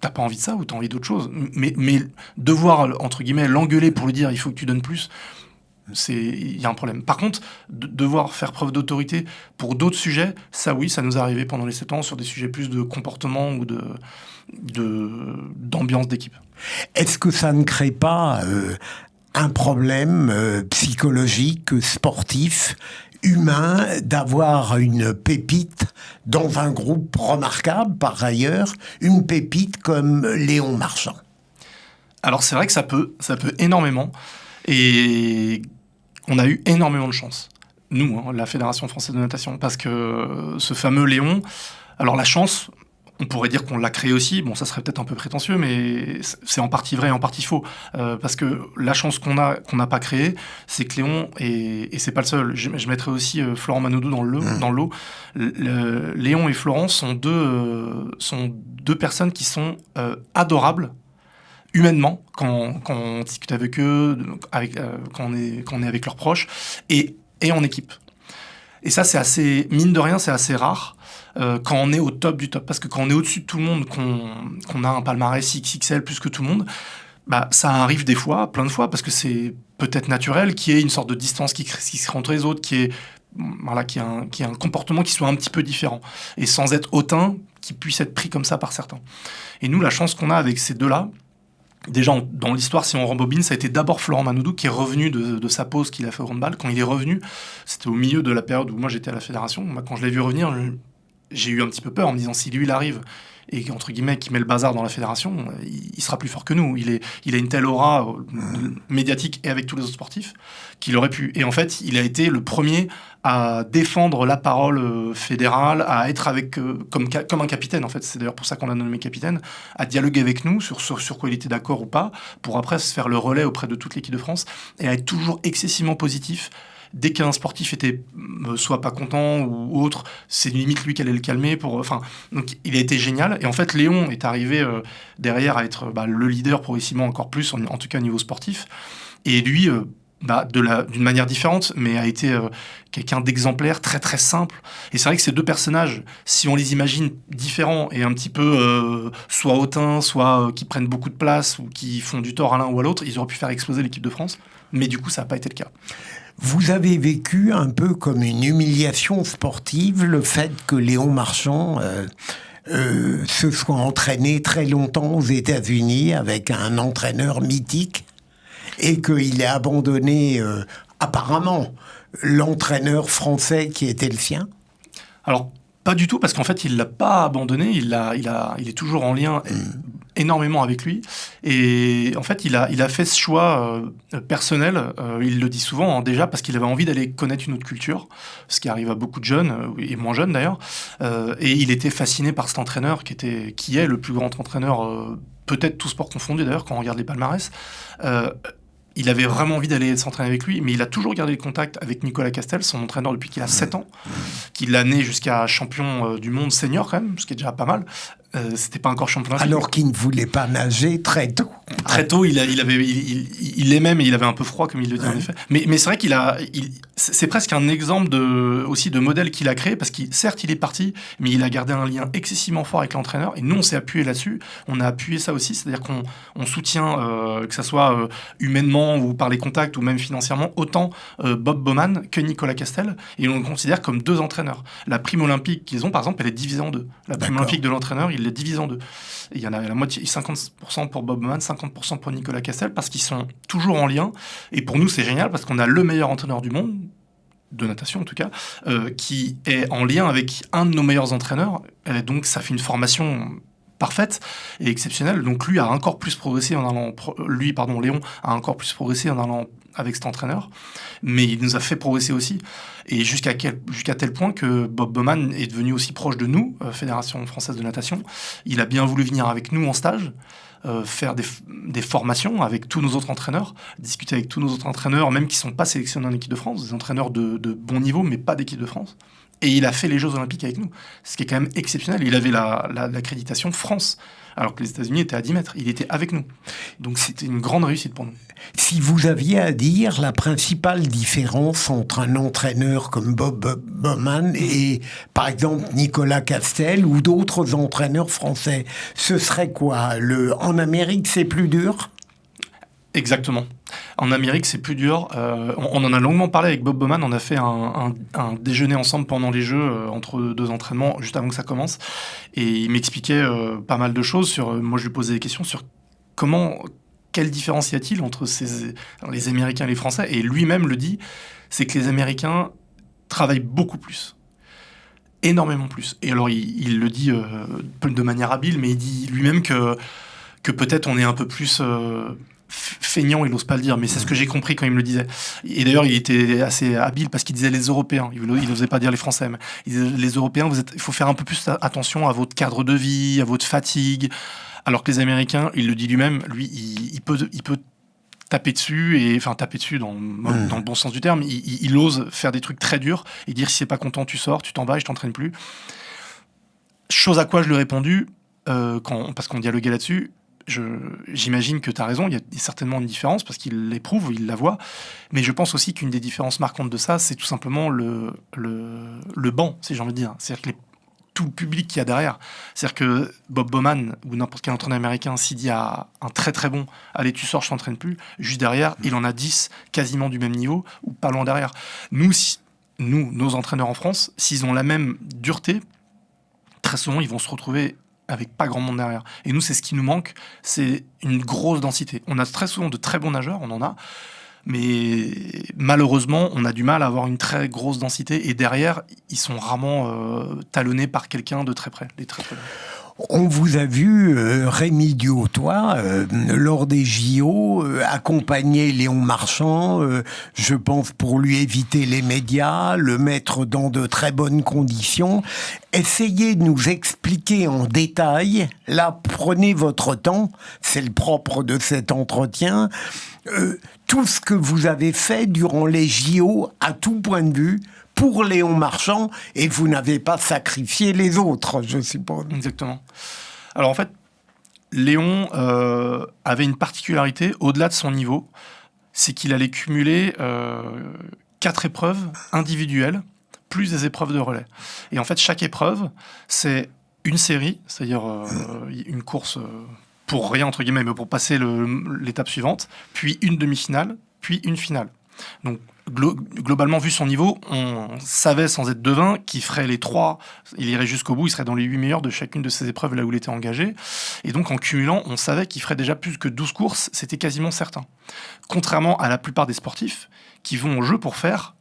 T'as pas envie de ça ou t'as envie d'autre chose, mais devoir, entre guillemets, l'engueuler pour lui dire il faut que tu donnes plus, il y a un problème. Par contre, devoir faire preuve d'autorité pour d'autres sujets, ça oui, ça nous est arrivé pendant les 7 ans sur des sujets plus de comportement ou d'ambiance d'équipe. Est-ce que ça ne crée pas un problème psychologique, sportif, humain, d'avoir une pépite dans un groupe remarquable, par ailleurs, une pépite comme Léon Marchand? Alors c'est vrai que ça peut énormément, et on a eu énormément de chance, nous, la Fédération Française de Natation, parce que ce fameux Léon, alors la chance, on pourrait dire qu'on l'a créé aussi, bon ça serait peut-être un peu prétentieux, mais c'est en partie vrai et en partie faux, parce que la chance qu'on n'a pas créée, c'est que Léon, et c'est pas le seul, je mettrais aussi Florent Manodou dans le lot. Léon et Florent sont deux personnes qui sont adorables, humainement, quand on discute avec eux, quand on est avec leurs proches, et en équipe. Et ça, c'est assez, mine de rien, c'est assez rare quand on est au top du top. Parce que quand on est au-dessus de tout le monde, qu'on a un palmarès XXL plus que tout le monde, Ça arrive des fois, plein de fois, parce que c'est peut-être naturel qu'il y ait une sorte de distance qui se crée entre les autres, qu'il y ait un comportement qui soit un petit peu différent, et sans être hautain, qui puisse être pris comme ça par certains. Et nous, la chance qu'on a avec ces deux-là, déjà, dans l'histoire, si on rembobine, ça a été d'abord Florent Manodou qui est revenu de sa pause qu'il a fait au handball. Quand il est revenu, c'était au milieu de la période où moi j'étais à la fédération. Moi, quand je l'ai vu revenir, j'ai eu un petit peu peur en me disant, si lui il arrive et entre guillemets qui met le bazar dans la fédération, il sera plus fort que nous. Il a une telle aura médiatique et avec tous les autres sportifs qu'il aurait pu. Et en fait, il a été le premier à défendre la parole fédérale, à être avec comme un capitaine en fait. C'est d'ailleurs pour ça qu'on l'a nommé capitaine, à dialoguer avec nous sur quoi il était d'accord ou pas, pour après se faire le relais auprès de toute l'équipe de France et à être toujours excessivement positif. Dès qu'un sportif était soit pas content ou autre, c'est limite lui qui allait le calmer. Donc il a été génial. Et en fait, Léon est arrivé derrière à être le leader progressivement encore plus, en tout cas au niveau sportif. Et lui, d'une manière différente, mais a été quelqu'un d'exemplaire, très très simple. Et c'est vrai que ces deux personnages, si on les imagine différents et un petit peu soit hautains, soit qui prennent beaucoup de place ou qui font du tort à l'un ou à l'autre, ils auraient pu faire exploser l'équipe de France. Mais du coup, ça n'a pas été le cas. Vous avez vécu un peu comme une humiliation sportive le fait que Léon Marchand se soit entraîné très longtemps aux États-Unis avec un entraîneur mythique et qu'il ait abandonné apparemment l'entraîneur français qui était le sien? Alors, pas du tout, parce qu'en fait, il ne l'a pas abandonné, il est toujours en lien énormément avec lui. Et en fait, il a fait ce choix personnel, il le dit souvent, déjà parce qu'il avait envie d'aller connaître une autre culture, ce qui arrive à beaucoup de jeunes, et moins jeunes d'ailleurs. Et il était fasciné par cet entraîneur qui est le plus grand entraîneur, peut-être tout sport confondu d'ailleurs, quand on regarde les palmarès. Il avait vraiment envie d'aller s'entraîner avec lui, mais il a toujours gardé le contact avec Nicolas Castel, son entraîneur depuis qu'il a 7 ans, qui l'a né jusqu'à champion du monde senior quand même, ce qui est déjà pas mal. C'était pas encore champion olympique. Alors qu'il ne voulait pas nager très tôt. Très tôt, il aimait, mais il avait un peu froid, comme il le dit en effet. Mais c'est vrai c'est presque un exemple aussi de modèle qu'il a créé, parce qu'il, certes, il est parti, mais il a gardé un lien excessivement fort avec l'entraîneur. Et nous, on s'est appuyé là-dessus. On a appuyé ça aussi, c'est-à-dire qu'on soutient, que ça soit humainement ou par les contacts ou même financièrement, autant Bob Bowman que Nicolas Castel. Et on le considère comme deux entraîneurs. La prime olympique qu'ils ont, par exemple, elle est divisée en deux. La prime olympique de l'entraîneur, il est divisé en deux. Il y en a la moitié, 50% pour Bob Bowman, 50% pour Nicolas Castel, parce qu'ils sont toujours en lien. Et pour nous, c'est génial, parce qu'on a le meilleur entraîneur du monde, de natation en tout cas, qui est en lien avec un de nos meilleurs entraîneurs. Donc ça fait une formation parfaite et exceptionnelle. Donc lui a encore plus progressé en allant... Léon a encore plus progressé en allant avec cet entraîneur, mais il nous a fait progresser aussi, et jusqu'à tel point que Bob Bowman est devenu aussi proche de nous, Fédération Française de Natation. Il a bien voulu venir avec nous en stage, faire des formations avec tous nos autres entraîneurs, discuter avec tous nos autres entraîneurs, même qui ne sont pas sélectionnés en équipe de France, des entraîneurs de bon niveau, mais pas d'équipe de France. Et il a fait les Jeux Olympiques avec nous, ce qui est quand même exceptionnel. Il avait l'accréditation France, alors que les États-Unis étaient à 10 mètres. Il était avec nous. Donc c'était une grande réussite pour nous. Si vous aviez à dire la principale différence entre un entraîneur comme Bob Bowman et, par exemple, Nicolas Castel ou d'autres entraîneurs français, ce serait quoi? En Amérique, c'est plus dur? Exactement. En Amérique, c'est plus dur. On en a longuement parlé avec Bob Bowman. On a fait un déjeuner ensemble pendant les Jeux, entre deux entraînements, juste avant que ça commence. Et il m'expliquait pas mal de choses. Moi, je lui posais des questions sur quelle différence y a-t-il entre les Américains et les Français. Et lui-même le dit, c'est que les Américains travaillent beaucoup plus. Énormément plus. Et alors, il le dit de manière habile, mais il dit lui-même que peut-être on est un peu plus... feignant, il n'ose pas le dire, mais c'est ce que j'ai compris quand il me le disait. Et d'ailleurs, il était assez habile parce qu'il disait les Européens. Il n'osait pas dire les Français. Mais il disait les Européens, il faut faire un peu plus attention à votre cadre de vie, à votre fatigue. Alors que les Américains, il le dit lui-même, lui, il peut taper dessus, taper dessus dans le bon sens du terme. Il ose faire des trucs très durs et dire si c'est pas content, tu sors, tu t'en vas et je t'entraîne plus. Chose à quoi je lui ai répondu, parce qu'on dialoguait là-dessus. J'imagine que tu as raison, il y a certainement une différence parce qu'il l'éprouve, il la voit, mais je pense aussi qu'une des différences marquantes de ça, c'est tout simplement le banc, si j'ai envie de dire. C'est-à-dire que tout le public qu'il y a derrière. C'est-à-dire que Bob Bowman ou n'importe quel entraîneur américain, s'il dit à un très très bon, allez tu sors, je t'entraîne plus, juste derrière, il en a 10 quasiment du même niveau ou pas loin derrière. Nous, nos entraîneurs en France, s'ils ont la même dureté, très souvent ils vont se retrouver avec pas grand monde derrière. Et nous, c'est ce qui nous manque, c'est une grosse densité. On a très souvent de très bons nageurs, on en a, mais malheureusement, on a du mal à avoir une très grosse densité. Et derrière, ils sont rarement talonnés par quelqu'un de très près, les très près. On vous a vu, Rémi Duhautois, lors des JO, accompagner Léon Marchand, je pense pour lui éviter les médias, le mettre dans de très bonnes conditions. Essayez de nous expliquer en détail, là, prenez votre temps, c'est le propre de cet entretien, tout ce que vous avez fait durant les JO, à tout point de vue, pour Léon Marchand, et vous n'avez pas sacrifié les autres, je suppose. Exactement. Alors en fait, Léon avait une particularité au-delà de son niveau, c'est qu'il allait cumuler 4 épreuves individuelles, plus des épreuves de relais. Et en fait, chaque épreuve, c'est une série, c'est-à-dire une course pour rien, entre guillemets, mais pour passer l'étape suivante, puis une demi-finale, puis une finale. Donc, globalement, vu son niveau, on savait, sans être devin, qu'il ferait les 3, il irait jusqu'au bout, il serait dans les 8 meilleurs de chacune de ces épreuves là où il était engagé. Et donc, en cumulant, on savait qu'il ferait déjà plus que 12 courses, c'était quasiment certain. Contrairement à la plupart des sportifs qui vont au jeu pour faire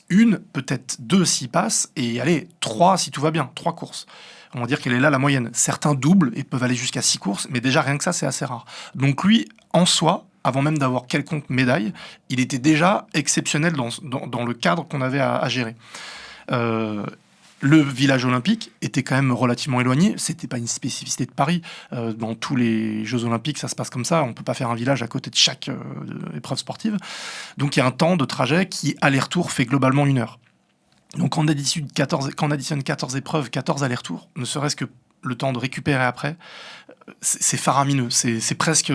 une, peut-être 2 s'ils passent, et allez, 3 si tout va bien, 3 courses. On va dire qu'elle est là la moyenne. Certains doublent et peuvent aller jusqu'à 6 courses, mais déjà rien que ça, c'est assez rare. Donc lui, en soi, avant même d'avoir quelconque médaille, il était déjà exceptionnel dans le cadre qu'on avait à gérer. Le village olympique était quand même relativement éloigné. C'était pas une spécificité de Paris. Dans tous les Jeux olympiques, ça se passe comme ça. On peut pas faire un village à côté de chaque épreuve sportive. Donc il y a un temps de trajet qui, aller-retour, fait globalement 1 heure. Donc quand on additionne 14 épreuves, 14 allers-retours, ne serait-ce que le temps de récupérer après, c'est faramineux. C'est presque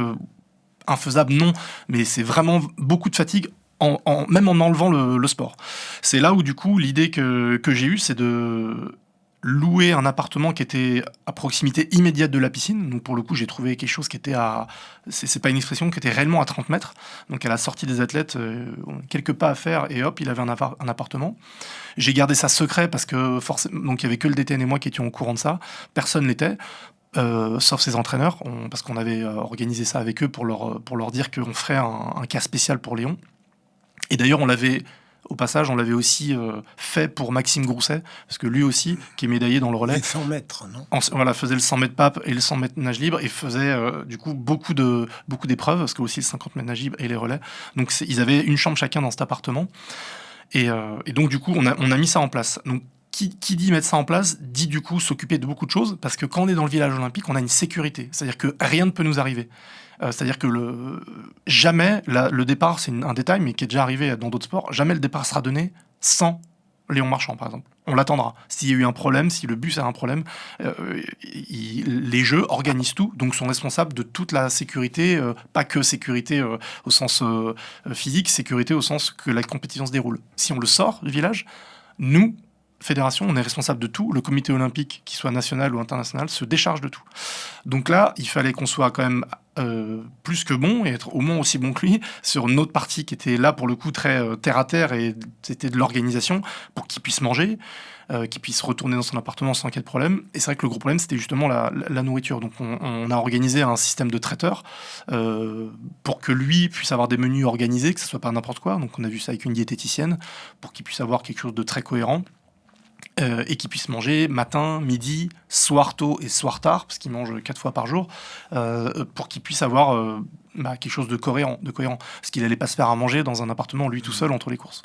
infaisable, non, mais c'est vraiment beaucoup de fatigue, même en enlevant le sport. C'est là où, du coup, l'idée que j'ai eue, c'est de louer un appartement qui était à proximité immédiate de la piscine. Donc, pour le coup, j'ai trouvé quelque chose qui était c'est pas une expression, qui était réellement à 30 mètres. Donc, à la sortie des athlètes, quelques pas à faire, et hop, il avait un appartement. J'ai gardé ça secret parce que, forcément, donc il y avait que le DTN et moi qui étions au courant de ça. Personne l'était. Sauf ses entraîneurs, parce qu'on avait organisé ça avec eux pour leur dire qu'on ferait un cas spécial pour Léon. Et d'ailleurs, on l'avait aussi fait pour Maxime Grousset, parce que lui aussi, qui est médaillé dans le relais. Les 100 mètres, non ? Voilà, faisait le 100 mètres pape et le 100 mètres nage libre, et faisait du coup beaucoup d'épreuves, parce que aussi le 50 mètres nage libre et les relais. Donc ils avaient une chambre chacun dans cet appartement. Et donc du coup, on a mis ça en place. Donc, qui dit mettre ça en place, dit du coup s'occuper de beaucoup de choses, parce que quand on est dans le village olympique, on a une sécurité. C'est-à-dire que rien ne peut nous arriver. C'est-à-dire que jamais, le départ, c'est un détail, mais qui est déjà arrivé dans d'autres sports, jamais le départ sera donné sans Léon Marchand, par exemple. On l'attendra. S'il y a eu un problème, si le bus a un problème, les jeux organisent tout, donc sont responsables de toute la sécurité, pas que sécurité au sens physique, sécurité au sens que la compétition se déroule. Si on le sort du village, nous, fédération, on est responsable de tout. Le comité olympique, qu'il soit national ou international, se décharge de tout. Donc là, il fallait qu'on soit quand même plus que bon, et être au moins aussi bon que lui, sur une autre partie qui était là, pour le coup, très terre-à-terre, et c'était de l'organisation, pour qu'il puisse manger, qu'il puisse retourner dans son appartement sans qu'il y ait de problème. Et c'est vrai que le gros problème, c'était justement la nourriture. Donc on a organisé un système de traiteur pour que lui puisse avoir des menus organisés, que ce soit pas n'importe quoi. Donc on a vu ça avec une diététicienne, pour qu'il puisse avoir quelque chose de très cohérent. Et qu'il puisse manger matin, midi, soir tôt et soir tard, parce qu'il mange 4 fois par jour, pour qu'il puisse avoir quelque chose de cohérent. Parce qu'il n'allait pas se faire à manger dans un appartement, lui tout seul, entre les courses.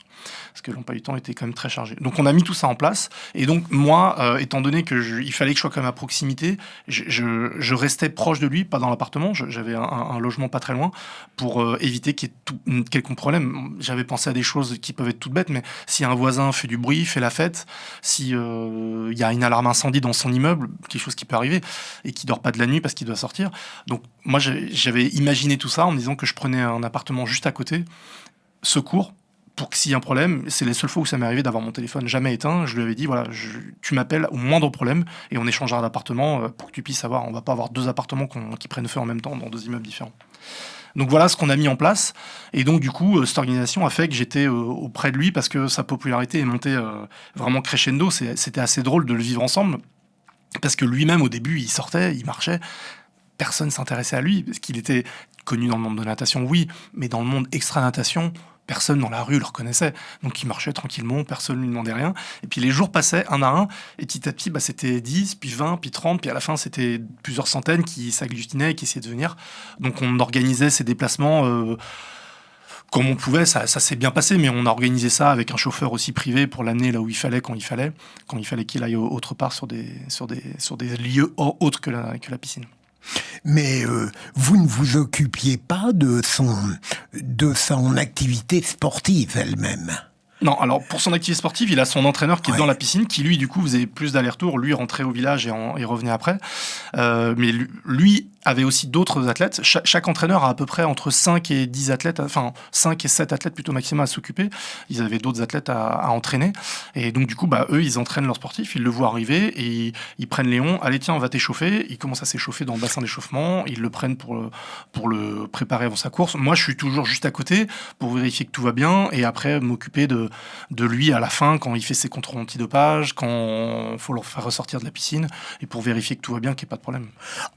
Parce que l'emploi du temps était quand même très chargé. Donc on a mis tout ça en place. Et donc moi, étant donné qu'il fallait que je sois quand même à proximité, je restais proche de lui, pas dans l'appartement. J'avais un logement pas très loin, pour éviter qu'il y ait quelconque problème. J'avais pensé à des choses qui peuvent être toutes bêtes, mais si un voisin fait du bruit, fait la fête, si y a une alarme incendie dans son immeuble, quelque chose qui peut arriver, et qui dort pas de la nuit parce qu'il doit sortir. Donc moi, j'avais imaginé tout ça en me disant que je prenais un appartement juste à côté, secours, pour que s'il y a un problème, c'est les seules fois où ça m'est arrivé d'avoir mon téléphone jamais éteint. Je lui avais dit, voilà, tu m'appelles au moindre problème et on échangera d'appartement pour que tu puisses savoir. On va pas avoir 2 appartements qui prennent feu en même temps dans 2 immeubles différents. Donc voilà ce qu'on a mis en place. Et donc du coup, cette organisation a fait que j'étais auprès de lui parce que sa popularité est montée vraiment crescendo. C'était assez drôle de le vivre ensemble parce que lui-même, au début, il sortait, il marchait. Personne ne s'intéressait à lui parce qu'il était connu dans le monde de natation, oui, mais dans le monde extra-natation, personne dans la rue le reconnaissait. Donc il marchait tranquillement, personne ne lui demandait rien. Et puis les jours passaient un à un, et petit à petit, c'était 10, puis 20, puis 30, puis à la fin, c'était plusieurs centaines qui s'agglutinaient et qui essayaient de venir. Donc on organisait ces déplacements comme on pouvait, ça s'est bien passé, mais on a organisé ça avec un chauffeur aussi privé pour l'amener là où il fallait, quand il fallait qu'il aille autre part sur des lieux autres que la piscine. Mais vous ne vous occupiez pas de son activité sportive elle-même? Non, alors pour son activité sportive, il a son entraîneur qui est dans la piscine, qui lui, du coup, faisait plus d'allers-retours. Lui rentrait au village et revenait après. Mais lui avait aussi d'autres athlètes. Chaque entraîneur a à peu près entre 5 et 10 athlètes, enfin 5 et 7 athlètes plutôt maximum à s'occuper. Ils avaient d'autres athlètes à entraîner. Et donc du coup, eux, ils entraînent leurs sportifs, ils le voient arriver et ils prennent Léon. Allez, tiens, on va t'échauffer. Ils commencent à s'échauffer dans le bassin d'échauffement. Ils le prennent pour le préparer avant sa course. Moi, je suis toujours juste à côté pour vérifier que tout va bien et après m'occuper de lui à la fin quand il fait ses contrôles antidopage, quand il faut le faire ressortir de la piscine et pour vérifier que tout va bien, qu'il n'y ait pas de problème.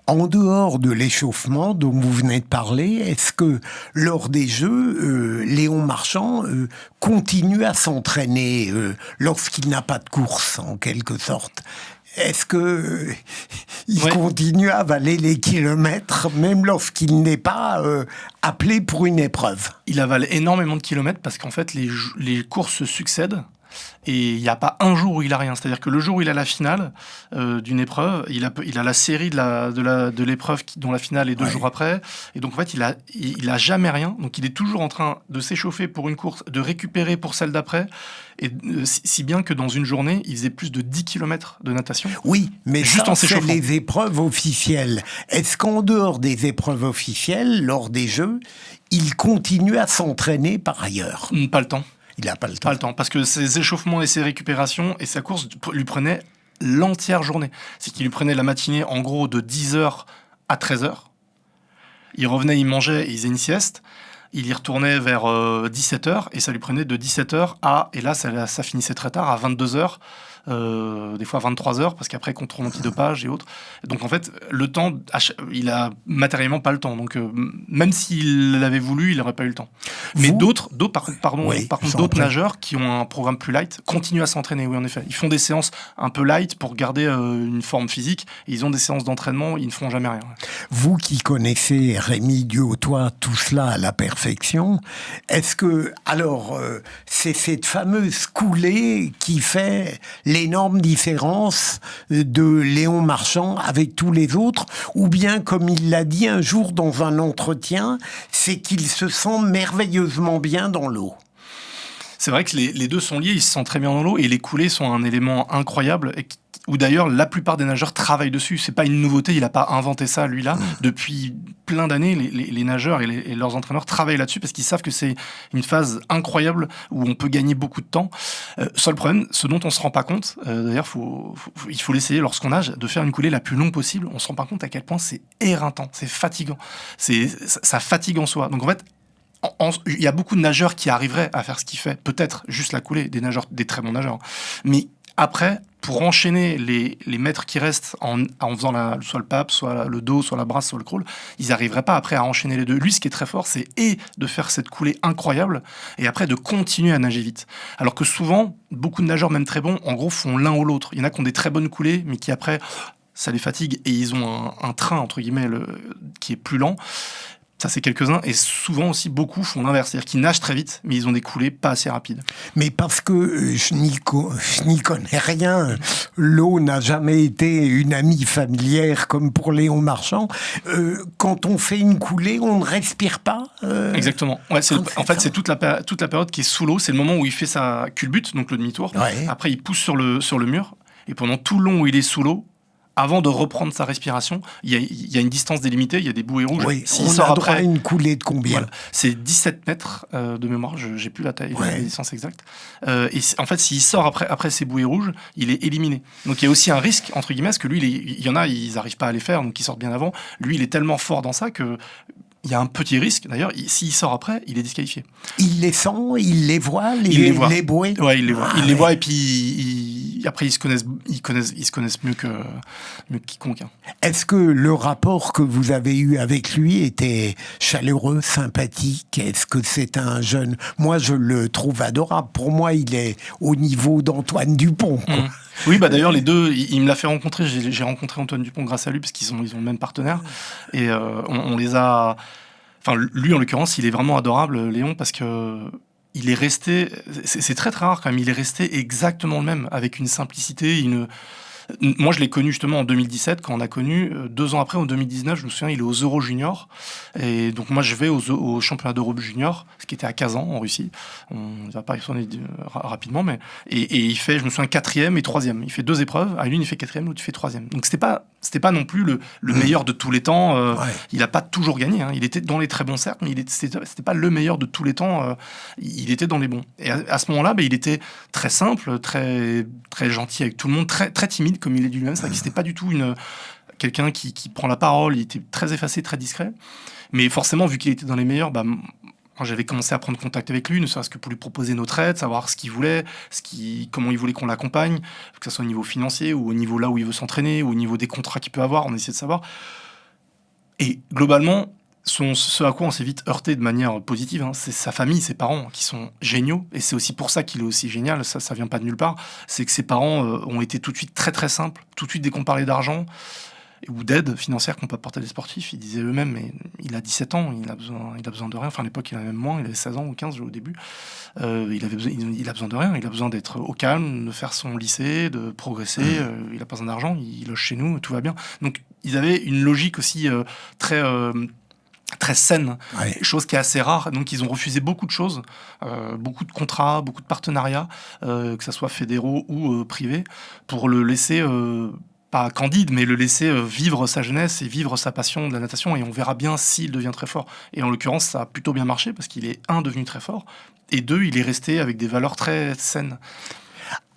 En dehors de l'échauffement dont vous venez de parler, est-ce que lors des Jeux, Léon Marchand continue à s'entraîner lorsqu'il n'a pas de course, en quelque sorte? Est-ce que il continue à avaler les kilomètres, même lorsqu'il n'est pas appelé pour une épreuve? Il avale énormément de kilomètres parce qu'en fait, les courses se succèdent. Et il n'y a pas un jour où il a rien. C'est-à-dire que le jour où il a la finale d'une épreuve, il a la série de l'épreuve dont la finale est 2 jours après. Et donc en fait, il a jamais rien. Donc il est toujours en train de s'échauffer pour une course, de récupérer pour celle d'après. Et si bien que dans une journée, il faisait plus de 10 km de natation. Oui, mais juste ça, en s'échauffant. C'est les épreuves officielles. Est-ce qu'en dehors des épreuves officielles, lors des Jeux, il continue à s'entraîner par ailleurs? Pas le temps. Il n'a pas le temps. Pas le temps, parce que ses échauffements et ses récupérations et sa course lui prenaient l'entière journée. C'est qu'il lui prenait la matinée, en gros, de 10h à 13h. Il revenait, il mangeait et il faisait une sieste. Il y retournait vers 17h et ça lui prenait de 17h à... Et là, ça finissait très tard, à 22h. Des fois 23h, parce qu'après, contrôle antidopage et autres. Donc, en fait, le temps, il a matériellement pas le temps. Donc, même s'il l'avait voulu, il n'aurait pas eu le temps. Mais d'autres nageurs qui ont un programme plus light continuent à s'entraîner, oui, en effet. Ils font des séances un peu light pour garder une forme physique. Et ils ont des séances d'entraînement, ils ne font jamais rien. Vous qui connaissez, Rémi Dieutois, tout cela à la perfection, est-ce que, alors, c'est cette fameuse coulée qui fait l'énorme différence de Léon Marchand avec tous les autres, ou bien, comme il l'a dit un jour dans un entretien, c'est qu'il se sent merveilleusement bien dans l'eau? C'est vrai que les deux sont liés, ils se sentent très bien dans l'eau, et les coulées sont un élément incroyable, où d'ailleurs la plupart des nageurs travaillent dessus. C'est pas une nouveauté, il n'a pas inventé ça, lui-là. Depuis plein d'années, les nageurs et leurs entraîneurs travaillent là-dessus parce qu'ils savent que c'est une phase incroyable où on peut gagner beaucoup de temps. Seul problème, ce dont on se rend pas compte, d'ailleurs, il faut l'essayer lorsqu'on nage, de faire une coulée la plus longue possible. On se rend pas compte à quel point c'est éreintant, c'est fatigant. Ça fatigue en soi. Donc en fait, il y a beaucoup de nageurs qui arriveraient à faire ce qu'il fait, peut-être juste la coulée, des très bons nageurs. Mais après, pour enchaîner les mètres qui restent en faisant soit le pape, soit le dos, soit la brasse, soit le crawl, ils n'arriveraient pas après à enchaîner les deux. Lui, ce qui est très fort, c'est de faire cette coulée incroyable et après de continuer à nager vite. Alors que souvent, beaucoup de nageurs, même très bons, en gros, font l'un ou l'autre. Il y en a qui ont des très bonnes coulées, mais qui après, ça les fatigue et ils ont un train, entre guillemets, qui est plus lent. Ça, c'est quelques-uns. Et souvent aussi, beaucoup font l'inverse. C'est-à-dire qu'ils nagent très vite, mais ils ont des coulées pas assez rapides. Mais parce que je n'y connais rien, l'eau n'a jamais été une amie familière comme pour Léon Marchand. Quand on fait une coulée, on ne respire pas Exactement. Ouais, en fait, c'est toute la période qui est sous l'eau. C'est le moment où il fait sa culbute, donc le demi-tour. Ouais. Après, il pousse sur le mur. Et pendant tout le long où il est sous l'eau, avant de reprendre sa respiration, il y a une distance délimitée, il y a des bouées rouges. Oui, S'il on sort a droit après, à une coulée de combien? voilà, c'est 17 mètres de mémoire, j'ai plus la taille, la distance exacte. Et en fait, s'il sort après ces bouées rouges, il est éliminé. Donc il y a aussi un risque, entre guillemets, parce que lui, il y en a, ils n'arrivent pas à les faire, donc ils sortent bien avant. Lui, il est tellement fort dans ça que... Il y a un petit risque, d'ailleurs, s'il sort après, il est disqualifié. Il les sent, il les voit, les bouées? Ouais, il les voit. Il les voit et puis après, ils se connaissent mieux que quiconque. Hein. Est-ce que le rapport que vous avez eu avec lui était chaleureux, sympathique? Est-ce que c'est un jeune... Moi, je le trouve adorable. Pour moi, il est au niveau d'Antoine Dupont, quoi. Oui, bah d'ailleurs, les deux, il me l'a fait rencontrer. J'ai rencontré Antoine Dupont grâce à lui, parce qu'ils ont le même partenaire. Et on les a... Enfin, lui, en l'occurrence, il est vraiment adorable, Léon, parce que il est resté... C'est très, très rare, quand même. Il est resté exactement le même, avec une simplicité, Moi, je l'ai connu justement en 2017, quand on a connu. 2 ans après, en 2019, je me souviens, il est aux Euro Junior. Et donc, moi, je vais au championnat d'Europe Junior, ce qui était à Kazan, en Russie. On ne va pas y retourner rapidement, mais... Et il fait, je me souviens, 4e et 3e. Il fait 2 épreuves. À l'une, il fait 4e, l'autre, il fait 3e. Donc, c'était pas non plus le meilleur de tous les temps. Il n'a pas toujours gagné. Hein. Il était dans les très bons cercles, mais c'était pas le meilleur de tous les temps. Il était dans les bons. Et à ce moment-là, il était très simple, très, très gentil avec tout le monde, très, très timide, comme il est dit lui-même. C'est vrai que c'était pas du tout quelqu'un qui prend la parole. Il était très effacé, très discret. Mais forcément, vu qu'il était dans les meilleurs, moi, j'avais commencé à prendre contact avec lui, ne serait-ce que pour lui proposer notre aide, savoir ce qu'il voulait, comment il voulait qu'on l'accompagne, que ce soit au niveau financier ou au niveau là où il veut s'entraîner, ou au niveau des contrats qu'il peut avoir, on essayait de savoir. Et globalement, ce à quoi on s'est vite heurté de manière positive, hein, c'est sa famille, ses parents, qui sont géniaux. Et c'est aussi pour ça qu'il est aussi génial, ça vient pas de nulle part. C'est que ses parents ont été tout de suite très très simples. Tout de suite, dès qu'on parlait d'argent ou d'aide financière qu'on peut apporter des sportifs, ils disaient eux-mêmes, mais il a 17 ans, il a besoin de rien. Enfin, à l'époque, il avait même moins, il avait 16 ans ou 15 au début. Il a besoin de rien, il a besoin d'être au calme, de faire son lycée, de progresser. Il a pas besoin d'argent, il loge chez nous, tout va bien. Donc, ils avaient une logique aussi très saine, chose qui est assez rare. Donc, ils ont refusé beaucoup de choses, beaucoup de contrats, beaucoup de partenariats, que ce soit fédéraux ou privés, pour le laisser... pas candide, mais le laisser vivre sa jeunesse et vivre sa passion de la natation, et on verra bien s'il devient très fort. Et en l'occurrence, ça a plutôt bien marché, parce qu'il est, 1, devenu très fort, et 2, il est resté avec des valeurs très saines.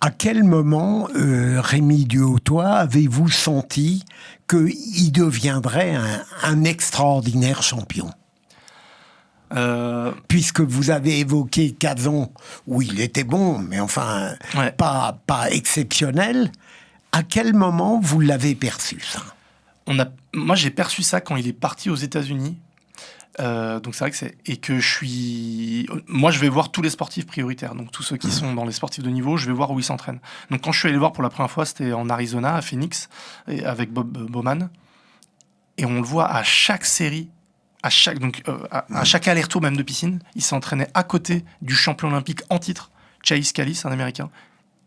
À quel moment, Rémi Duhautoy, avez-vous senti qu'il deviendrait un extraordinaire champion ? Puisque vous avez évoqué Kazan, où il était bon, mais enfin, pas exceptionnel. À quel moment vous l'avez perçu, ça ? Moi, j'ai perçu ça quand il est parti aux États-Unis. Donc c'est vrai que moi, je vais voir tous les sportifs prioritaires. Donc tous ceux qui sont dans les sportifs de niveau, je vais voir où ils s'entraînent. Donc quand je suis allé le voir pour la première fois, c'était en Arizona, à Phoenix, avec Bob Bowman. Et on le voit à chaque série, à chaque aller-retour même de piscine, il s'entraînait à côté du champion olympique en titre, Chase Callis, un Américain.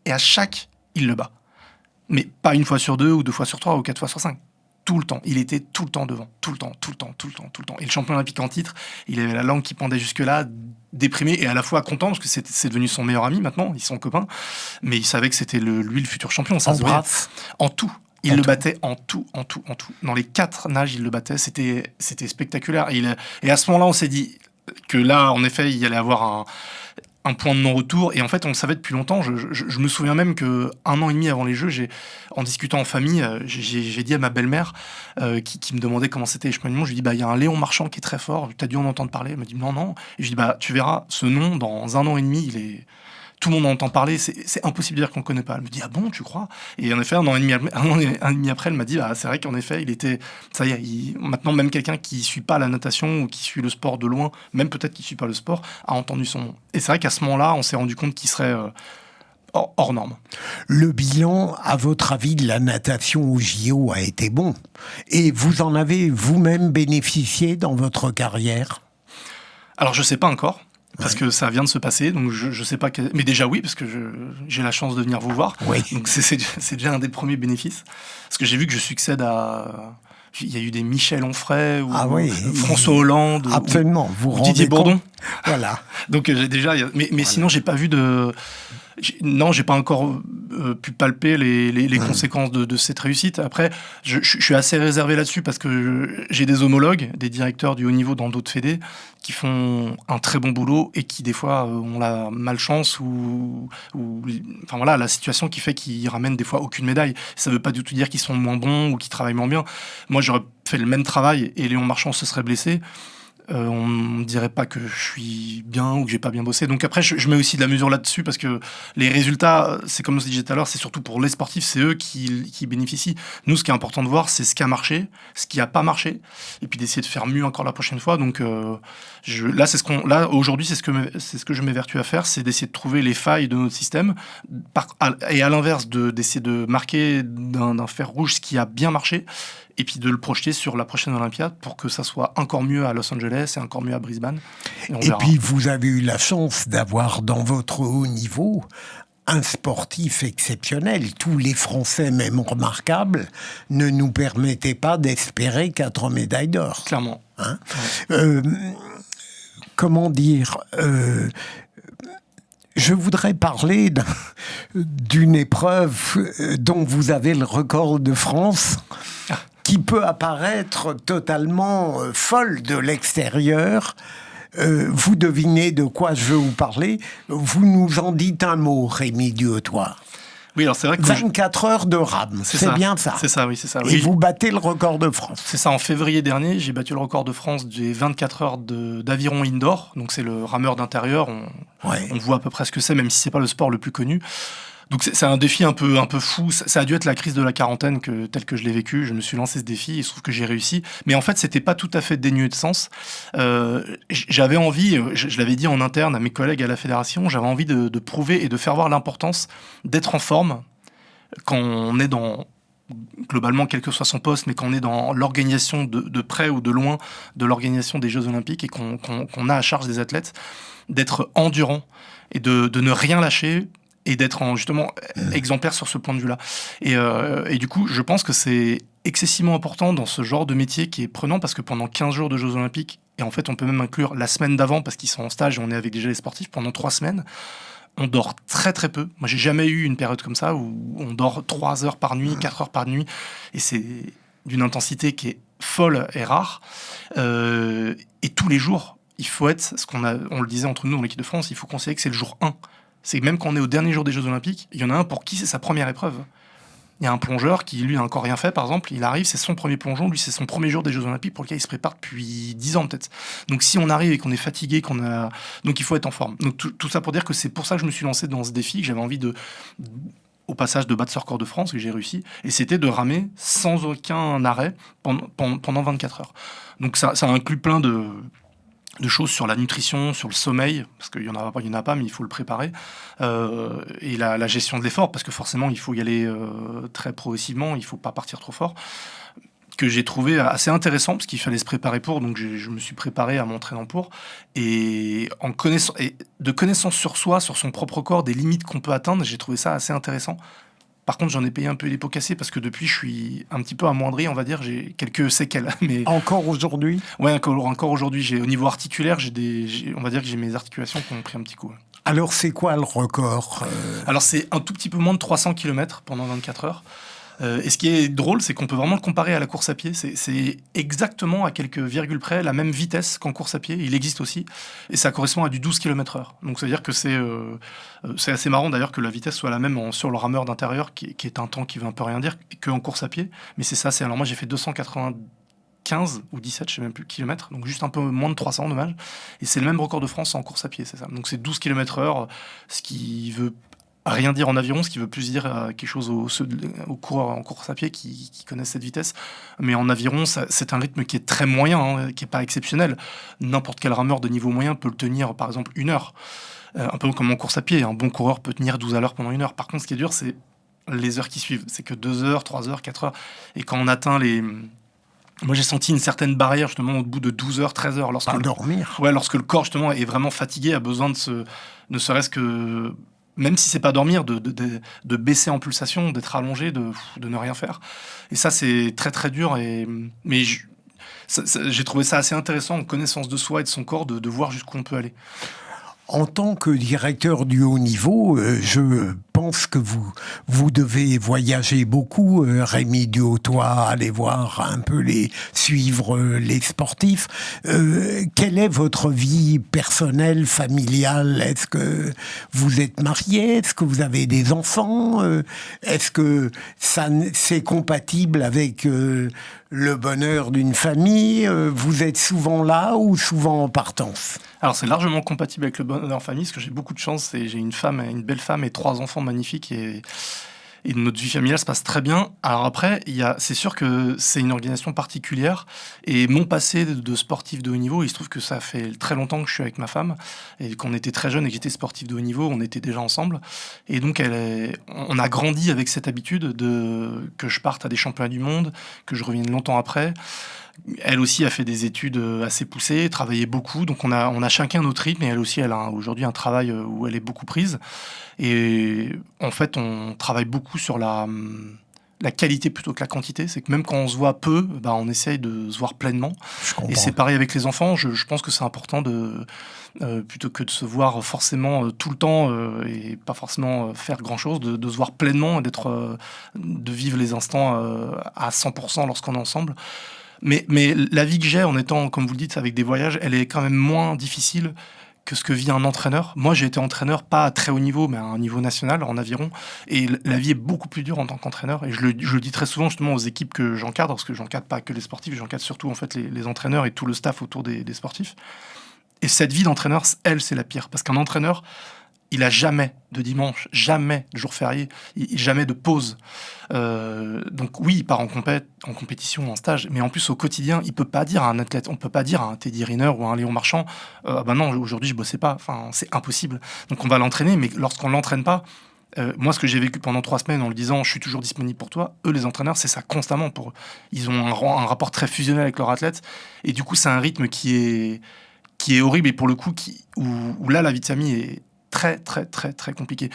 Et à chaque, il le bat. Mais pas 1 fois sur 2 ou 2 fois sur 3 ou 4 fois sur 5. Tout le temps. Il était tout le temps devant. Tout le temps. Et le champion olympique en titre, il avait la langue qui pendait jusque-là, déprimé et à la fois content, parce que c'est devenu son meilleur ami maintenant, ils sont copains. Mais il savait que c'était lui le futur champion. Ça se voyait. En tout. Il le battait en tout. Dans les 4 nages, il le battait. C'était spectaculaire. Et à ce moment-là, on s'est dit que là, en effet, il y allait avoir un point de non-retour, et en fait on le savait depuis longtemps. Je me souviens même que 1 an et demi avant les Jeux, en discutant en famille, j'ai dit à ma belle-mère qui me demandait comment c'était les chemins du monde, je lui ai dit il y a un Léon Marchand qui est très fort, t'as dû en entendre parler. Elle m'a dit non, et je lui ai dit tu verras, ce nom dans 1 an et demi, tout le monde en entend parler, c'est impossible de dire qu'on ne connaît pas. Elle me dit ah bon, tu crois? Et en effet, 1 an et demi après, elle m'a dit c'est vrai qu'en effet, il était, ça y est, maintenant même quelqu'un qui suit pas la natation ou qui suit le sport de loin, même peut-être qui suit pas le sport, a entendu son nom. Et c'est vrai qu'à ce moment-là, on s'est rendu compte qu'il serait hors norme. Le bilan, à votre avis, de la natation au JO a été bon, et vous en avez vous-même bénéficié dans votre carrière? Alors je sais pas encore. Parce que ça vient de se passer, donc je sais pas... Mais déjà oui, parce que j'ai la chance de venir vous voir. Oui. Donc c'est déjà un des premiers bénéfices. Parce que j'ai vu que je succède à... Il y a eu des Michel Onfray, ou François Hollande, absolument. ou Didier Bourdon. Voilà. Donc j'ai déjà, mais sinon j'ai pas vu j'ai pas encore pu palper les conséquences de cette réussite. Après, je suis assez réservé là-dessus parce que j'ai des homologues, des directeurs du haut niveau dans d'autres fédés qui font un très bon boulot et qui des fois ont la malchance ou enfin voilà, la situation qui fait qu'ils ramènent des fois aucune médaille. Ça veut pas du tout dire qu'ils sont moins bons ou qu'ils travaillent moins bien. Moi, j'aurais fait le même travail et Léon Marchand se serait blessé. On ne dirait pas que je suis bien ou que j'ai pas bien bossé. Donc après, je mets aussi de la mesure là-dessus parce que les résultats, c'est comme je disais tout à l'heure, c'est surtout pour les sportifs, c'est eux qui bénéficient. Nous, ce qui est important de voir, c'est ce qui a marché, ce qui a pas marché, et puis d'essayer de faire mieux encore la prochaine fois. Donc là, aujourd'hui, c'est ce que je m'évertue à faire, c'est d'essayer de trouver les failles de notre système et à l'inverse d'essayer de marquer d'un fer rouge ce qui a bien marché. Et puis de le projeter sur la prochaine Olympiade pour que ça soit encore mieux à Los Angeles et encore mieux à Brisbane. Et puis vous avez eu la chance d'avoir dans votre haut niveau un sportif exceptionnel. Tous les Français, même remarquables, ne nous permettaient pas d'espérer 4 médailles d'or. Clairement. Hein comment dire je voudrais parler d'une épreuve dont vous avez le record de France, qui peut apparaître totalement folle de l'extérieur. Vous devinez de quoi je veux vous parler. Vous nous en dites un mot, Rémi Duhautois. Oui, alors c'est vrai que 24 heures de rame, c'est bien ça. C'est ça, oui, c'est ça. Et vous battez le record de France. C'est ça, en février dernier, j'ai battu le record de France des 24 heures d'aviron indoor. Donc c'est le rameur d'intérieur, on voit à peu près ce que c'est, même si c'est pas le sport le plus connu. Donc c'est un défi un peu fou. Ça a dû être la crise de la quarantaine tel que je l'ai vécu. Je me suis lancé ce défi et je trouve que j'ai réussi. Mais en fait, c'était pas tout à fait dénué de sens. J'avais envie, je l'avais dit en interne à mes collègues à la fédération, j'avais envie de prouver et de faire voir l'importance d'être en forme quand on est globalement, quel que soit son poste, mais quand on est dans l'organisation de près ou de loin de l'organisation des Jeux Olympiques et qu'on a à charge des athlètes, d'être endurant et de ne rien lâcher et d'être justement exemplaire sur ce point de vue-là. Et du coup, je pense que c'est excessivement important dans ce genre de métier qui est prenant parce que pendant 15 jours de Jeux Olympiques, et en fait on peut même inclure la semaine d'avant parce qu'ils sont en stage et on est avec déjà les sportifs, pendant 3 semaines, on dort très très peu. Moi, j'ai jamais eu une période comme ça où on dort 3 heures par nuit, 4 heures par nuit, et c'est d'une intensité qui est folle et rare. Et tous les jours, il faut être, on le disait entre nous dans l'équipe de France, il faut considérer que c'est le jour 1. C'est même quand on est au dernier jour des Jeux Olympiques, il y en a un pour qui c'est sa première épreuve. Il y a un plongeur qui, lui, n'a encore rien fait, par exemple. Il arrive, c'est son premier plongeon. Lui, c'est son premier jour des Jeux Olympiques pour lequel il se prépare depuis 10 ans, peut-être. Donc, si on arrive et qu'on est fatigué, donc il faut être en forme. Donc, tout ça pour dire que c'est pour ça que je me suis lancé dans ce défi, que j'avais envie au passage de battre ce record de France, que j'ai réussi. Et c'était de ramer sans aucun arrêt pendant 24 heures. Donc, ça inclut plein de choses sur la nutrition, sur le sommeil, parce qu'il y en a pas, mais il faut le préparer, et la gestion de l'effort, parce que forcément, il faut y aller très progressivement, il ne faut pas partir trop fort, que j'ai trouvé assez intéressant, parce qu'il fallait se préparer pour, donc je me suis préparé à m'entraîner pour, et de connaissance sur soi, sur son propre corps, des limites qu'on peut atteindre, j'ai trouvé ça assez intéressant. Par contre, j'en ai payé un peu les pots cassés parce que depuis, je suis un petit peu amoindri, on va dire. J'ai quelques séquelles. Mais encore aujourd'hui ? Ouais, encore aujourd'hui. Au niveau articulaire, on va dire que j'ai mes articulations qui ont pris un petit coup. Alors, c'est quoi le record Alors, c'est un tout petit peu moins de 300 km pendant 24 heures. Et ce qui est drôle, c'est qu'on peut vraiment le comparer à la course à pied. C'est exactement à quelques virgules près la même vitesse qu'en course à pied. Il existe aussi. Et ça correspond à du 12 km/h. Donc, ça veut dire que c'est assez marrant d'ailleurs que la vitesse soit la même sur le rameur d'intérieur, qui est un temps qui veut un peu rien dire, qu'en course à pied. Mais c'est ça. Alors, moi, j'ai fait 295 ou 17, je sais même plus, kilomètres. Donc, juste un peu moins de 300, dommage. Et c'est le même record de France en course à pied, c'est ça. Donc, c'est 12 km/h, ce qui veut rien dire en aviron, ce qui veut plus dire quelque chose aux coureurs en course à pied qui connaissent cette vitesse. Mais en aviron, c'est un rythme qui est très moyen, qui n'est pas exceptionnel. N'importe quel rameur de niveau moyen peut le tenir, par exemple, 1 heure. Un peu comme en course à pied. Un bon coureur peut tenir 12 à l'heure pendant 1 heure. Par contre, ce qui est dur, c'est les heures qui suivent. C'est que 2 heures, 3 heures, 4 heures. Et quand on atteint Moi, j'ai senti une certaine barrière, justement, au bout de 12 heures, 13 heures. Lorsque le corps, justement, est vraiment fatigué, a besoin ne serait-ce que... Même si c'est pas dormir, de baisser en pulsation, d'être allongé, de ne rien faire. Et ça, c'est très très dur. Mais j'ai trouvé ça assez intéressant en connaissance de soi et de son corps, de voir jusqu'où on peut aller. En tant que directeur du haut niveau, je pense que vous devez voyager beaucoup, Rémi Duhautois, aller voir un peu suivre les sportifs. Quelle est votre vie personnelle, familiale? Est-ce que vous êtes marié? Est-ce que vous avez des enfants? Est-ce que c'est compatible avec le bonheur d'une famille? Vous êtes souvent là ou souvent en partance? Alors c'est largement compatible avec le bonheur en famille, parce que j'ai beaucoup de chance et j'ai une belle femme et 3 enfants magnifiques et notre vie familiale se passe très bien. Alors après, c'est sûr que c'est une organisation particulière et mon passé de sportif de haut niveau, il se trouve que ça fait très longtemps que je suis avec ma femme et qu'on était très jeunes et que j'étais sportif de haut niveau, on était déjà ensemble et donc on a grandi avec cette habitude que je parte à des championnats du monde, que je revienne longtemps après. Elle aussi a fait des études assez poussées, travaillé beaucoup, donc on a chacun notre rythme et elle aussi, elle a aujourd'hui un travail où elle est beaucoup prise. Et en fait, on travaille beaucoup sur la qualité plutôt que la quantité. C'est que même quand on se voit peu, on essaye de se voir pleinement. Et c'est pareil avec les enfants. Je pense que c'est important plutôt que de se voir forcément tout le temps et pas forcément faire grand-chose, de se voir pleinement et de vivre les instants à 100% lorsqu'on est ensemble. Mais la vie que j'ai en étant, comme vous le dites, avec des voyages, elle est quand même moins difficile que ce que vit un entraîneur. Moi, j'ai été entraîneur, pas à très haut niveau, mais à un niveau national, en aviron. Et la vie est beaucoup plus dure en tant qu'entraîneur. Et je le dis très souvent, justement, aux équipes que j'encadre, parce que j'encadre pas que les sportifs, j'encadre surtout, en fait, les entraîneurs et tout le staff autour des sportifs. Et cette vie d'entraîneur, elle, c'est la pire. Parce qu'un entraîneur, il a jamais de dimanche, jamais de jour férié, jamais de pause. Donc oui, il part en compétition, en stage, mais en plus au quotidien, il peut pas dire à un athlète, on peut pas dire à un Teddy Riner ou à un Léon Marchand, non, aujourd'hui je bossais pas. Enfin, c'est impossible. Donc on va l'entraîner, mais lorsqu'on l'entraîne pas, moi ce que j'ai vécu pendant 3 semaines en lui disant je suis toujours disponible pour toi, eux les entraîneurs c'est ça constamment pour eux. Ils ont un rapport très fusionnel avec leur athlète et du coup c'est un rythme qui est horrible et pour le coup où là la vie de famille est très, très, très, très compliqué.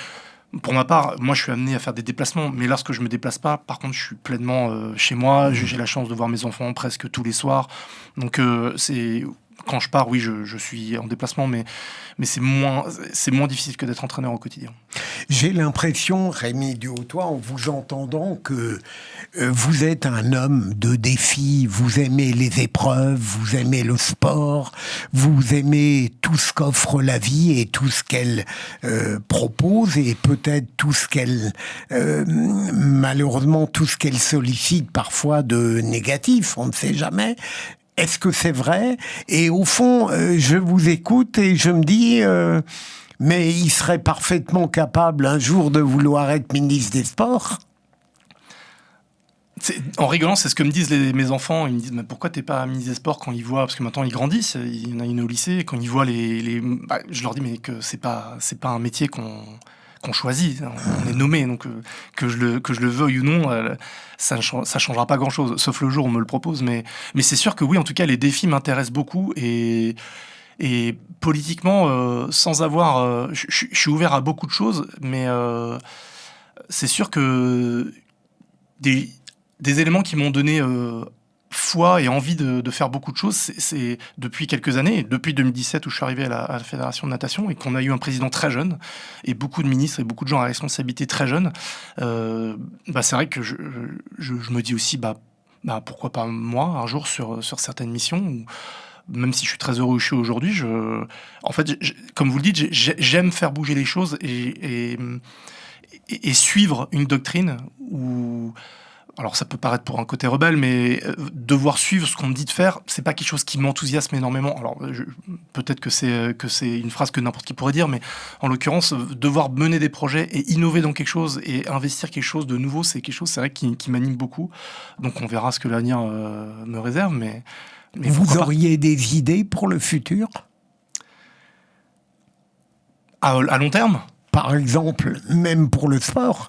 Pour ma part, moi, je suis amené à faire des déplacements, mais lorsque je me déplace pas, par contre, je suis pleinement chez moi. J'ai la chance de voir mes enfants presque tous les soirs. Donc, quand je pars, oui, je suis en déplacement, mais c'est moins difficile que d'être entraîneur au quotidien. J'ai l'impression, Rémi Duhautois, en vous entendant, que vous êtes un homme de défi, vous aimez les épreuves, vous aimez le sport, vous aimez tout ce qu'offre la vie et tout ce qu'elle propose et peut-être tout ce qu'elle, malheureusement, tout ce qu'elle sollicite parfois de négatif, on ne sait jamais. Est-ce que c'est vrai? Et au fond, je vous écoute et je me dis, mais il serait parfaitement capable un jour de vouloir être ministre des Sports. En rigolant, c'est ce que me disent mes enfants. Ils me disent, mais pourquoi t'es pas ministre des Sports quand ils voient, parce que maintenant ils grandissent, il y en a une au lycée, et quand ils voient je leur dis, mais que c'est pas un métier qu'on choisit, on est nommé, donc que je le veuille ou non, ça changera pas grand-chose, sauf le jour où on me le propose. Mais c'est sûr que oui, en tout cas, les défis m'intéressent beaucoup et politiquement, sans avoir, je suis ouvert à beaucoup de choses, mais c'est sûr que des éléments qui m'ont donné foi et envie de faire beaucoup de choses, c'est depuis quelques années, depuis 2017 où je suis arrivé à la Fédération de natation et qu'on a eu un président très jeune et beaucoup de ministres et beaucoup de gens à responsabilité très jeunes, c'est vrai que je me dis aussi, pourquoi pas moi, un jour sur certaines missions où, même si je suis très heureux où je suis aujourd'hui, en fait, comme vous le dites, j'aime faire bouger les choses et suivre une doctrine où... Alors ça peut paraître pour un côté rebelle, mais devoir suivre ce qu'on me dit de faire, c'est pas quelque chose qui m'enthousiasme énormément. Alors peut-être que c'est une phrase que n'importe qui pourrait dire, mais en l'occurrence, devoir mener des projets et innover dans quelque chose et investir quelque chose de nouveau, c'est quelque chose, c'est vrai, qui m'anime beaucoup. Donc on verra ce que l'avenir me réserve, mais vous auriez des idées pour le futur ? À long terme ? Par exemple, même pour le sport ?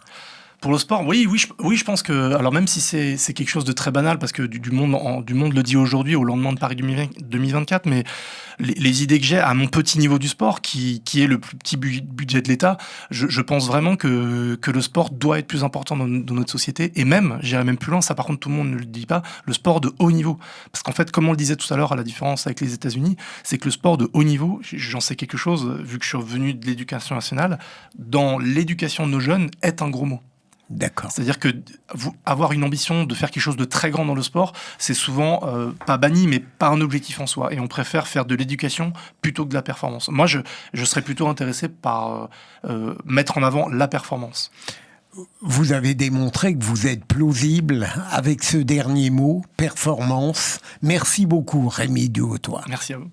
Pour le sport, oui, je pense que, alors même si c'est quelque chose de très banal, parce que du monde le dit aujourd'hui, au lendemain de Paris 2024, mais les idées que j'ai à mon petit niveau du sport, qui est le plus petit budget de l'État, je pense vraiment que le sport doit être plus important dans notre société, et même, j'irais même plus loin, ça par contre tout le monde ne le dit pas, le sport de haut niveau. Parce qu'en fait, comme on le disait tout à l'heure, à la différence avec les États-Unis, c'est que le sport de haut niveau, j'en sais quelque chose, vu que je suis revenu de l'éducation nationale, dans l'éducation de nos jeunes est un gros mot. D'accord. C'est-à-dire que avoir une ambition de faire quelque chose de très grand dans le sport, c'est souvent pas banni, mais pas un objectif en soi. Et on préfère faire de l'éducation plutôt que de la performance. Moi, je serais plutôt intéressé par mettre en avant la performance. Vous avez démontré que vous êtes plausible avec ce dernier mot, performance. Merci beaucoup, Rémi Duhautois. Merci à vous.